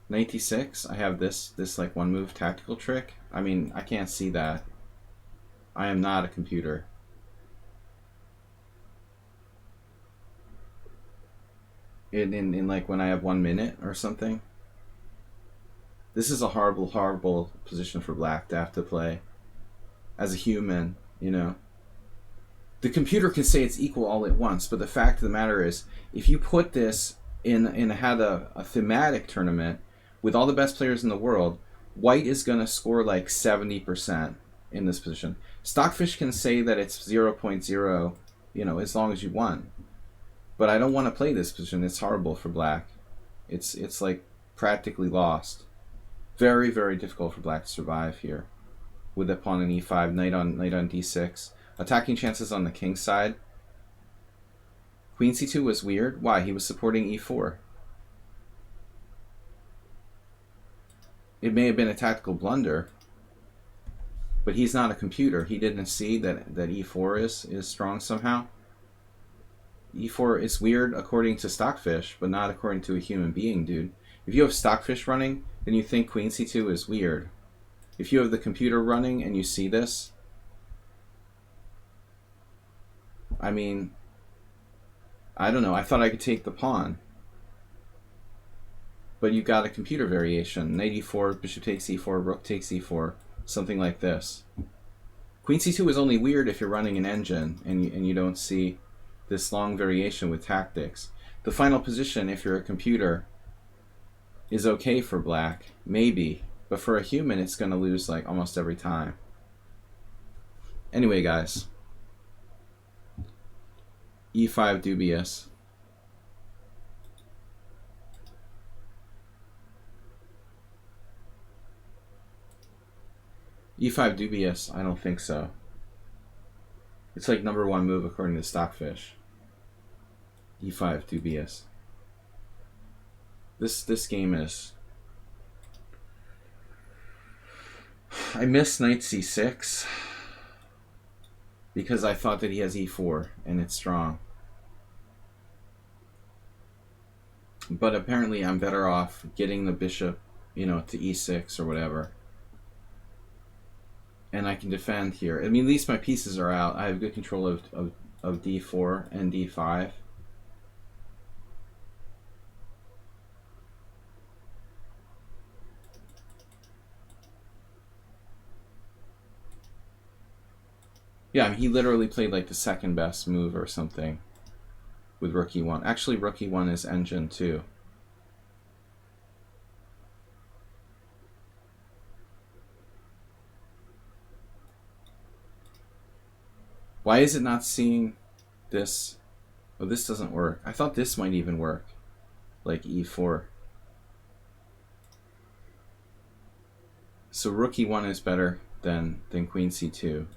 Knight d6, I have this like one move tactical trick. I mean, I can't see that. I am not a computer. in like when I have 1 minute or something. This is a horrible, horrible position for black to have to play as a human, you know. The computer can say it's equal all at once, but the fact of the matter is, if you put this in had a thematic tournament with all the best players in the world, white is going to score like 70% in this position. Stockfish can say that it's 0.0, you know, as long as you want. But I don't want to play this position. It's horrible for black. It's like practically lost. Very, very difficult for black to survive here. With the pawn on e5, knight on d6. Attacking chances on the king's side. Queen c2 was weird. Why? He was supporting e4. It may have been a tactical blunder, but he's not a computer. He didn't see that e4 is strong somehow. e4 is weird according to Stockfish, but not according to a human being, dude. If you have Stockfish running, then you think Queen c2 is weird. If you have the computer running and you see this, I mean, I don't know. I thought I could take the pawn. But you got a computer variation. Knight e4, bishop takes e4, rook takes e4, something like this. Queen c2 is only weird if you're running an engine and you don't see this long variation with tactics. The final position, if you're a computer, is okay for black, maybe. But for a human, it's going to lose like almost every time. Anyway, guys. e5 dubious. e5 dubious, I don't think so. It's like #1 move according to Stockfish. e5 dubious. This game is... I miss knight c6 because I thought that he has e4 and it's strong. But apparently I'm better off getting the bishop, you know, to e6 or whatever. And I can defend here. I mean, at least my pieces are out. I have good control of d4 and d5. Yeah, I mean, he literally played like the second best move or something with rook e1. Actually, rook e1 is engine too. Why is it not seeing this? Oh, this doesn't work. I thought this might even work. Like e4. So rook e1 is better than queen c2.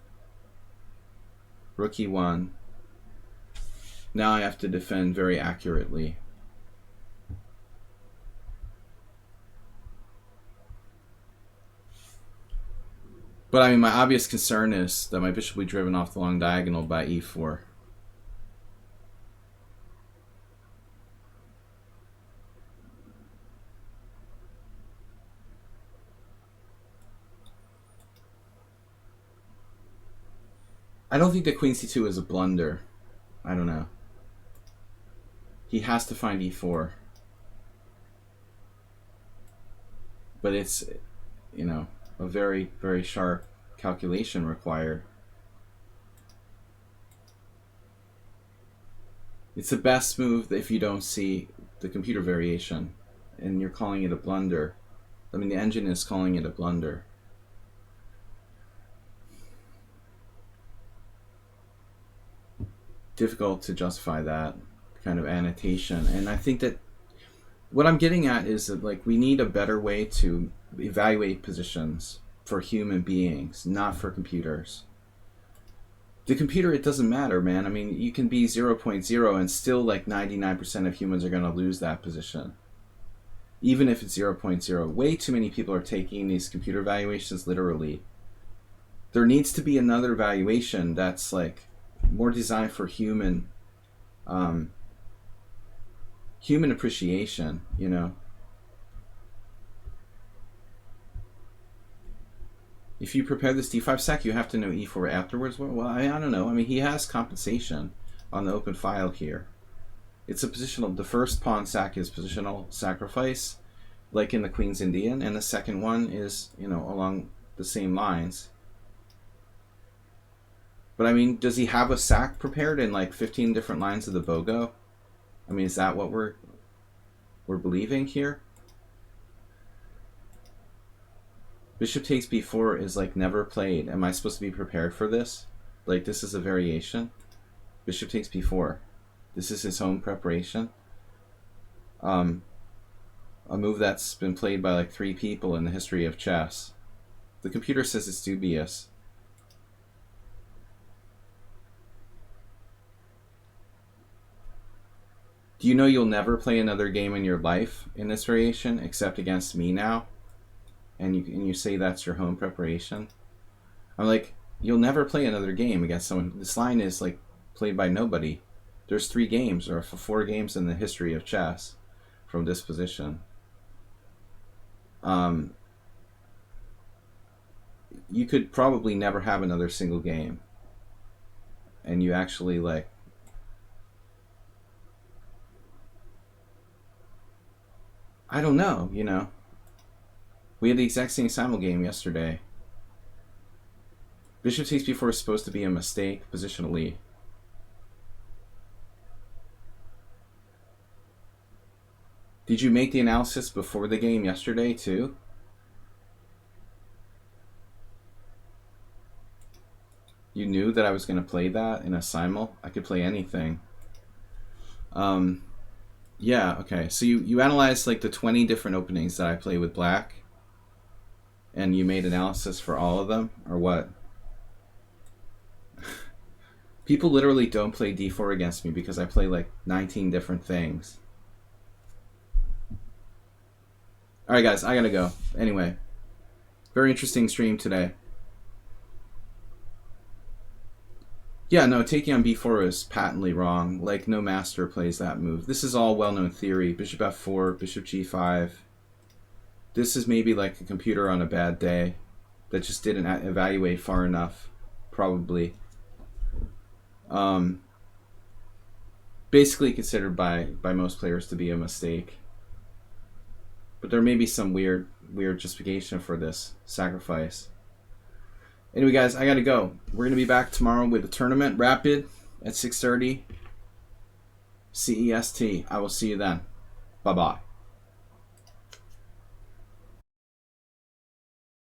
Rook e1. Now I have to defend very accurately. But I mean, my obvious concern is that my bishop will be driven off the long diagonal by e4. I don't think that queen c2 is a blunder. I don't know. He has to find e4. But it's, you know, a very, very sharp calculation required. It's the best move if you don't see the computer variation and you're calling it a blunder. I mean, the engine is calling it a blunder. Difficult to justify that kind of annotation. And I think that what I'm getting at is that, like, we need a better way to evaluate positions for human beings, not for computers. The computer, it doesn't matter, man. I mean, you can be 0.0 and still like 99% of humans are going to lose that position. Even if it's 0.0. Way too many people are taking these computer valuations literally. There needs to be another valuation that's like more designed for human human appreciation, you know. If you prepare this d5 sack, you have to know e4 afterwards. Well, I don't know. I mean, he has compensation on the open file here. It's a positional. The first pawn sack is positional sacrifice, like in the Queen's Indian, and the second one is, you know, along the same lines. But I mean, does he have a sack prepared in like 15 different lines of the BOGO? I mean, is that what we're believing here? Bishop takes b4 is like never played. Am I supposed to be prepared for this? Like, this is a variation. Bishop takes b4. This is his home preparation. A move that's been played by like 3 people in the history of chess. The computer says it's dubious. Do you know you'll never play another game in your life in this variation except against me now? And you say that's your home preparation? I'm like, you'll never play another game against someone. This line is like played by nobody. There's 3 games or 4 games in the history of chess from this position. You could probably never have another single game. And you actually like... I don't know, you know. We had the exact same simul game yesterday. Bishop takes b4 is supposed to be a mistake positionally. Did you make the analysis before the game yesterday too? You knew that I was going to play that in a simul? I could play anything. Yeah, okay. So you analyzed like the 20 different openings that I play with black, and you made analysis for all of them, or what? People literally don't play d4 against me because I play like 19 different things. Alright guys, I gotta go. Anyway, very interesting stream today. Yeah, no, taking on b4 is patently wrong. Like, no master plays that move. This is all well-known theory. Bishop f4, bishop g5. This is maybe like a computer on a bad day that just didn't evaluate far enough, probably. Basically considered by most players to be a mistake. But there may be some weird justification for this sacrifice. Anyway, guys, I gotta go. We're gonna be back tomorrow with a tournament, Rapid, at 6:30 CEST. I will see you then. Bye-bye.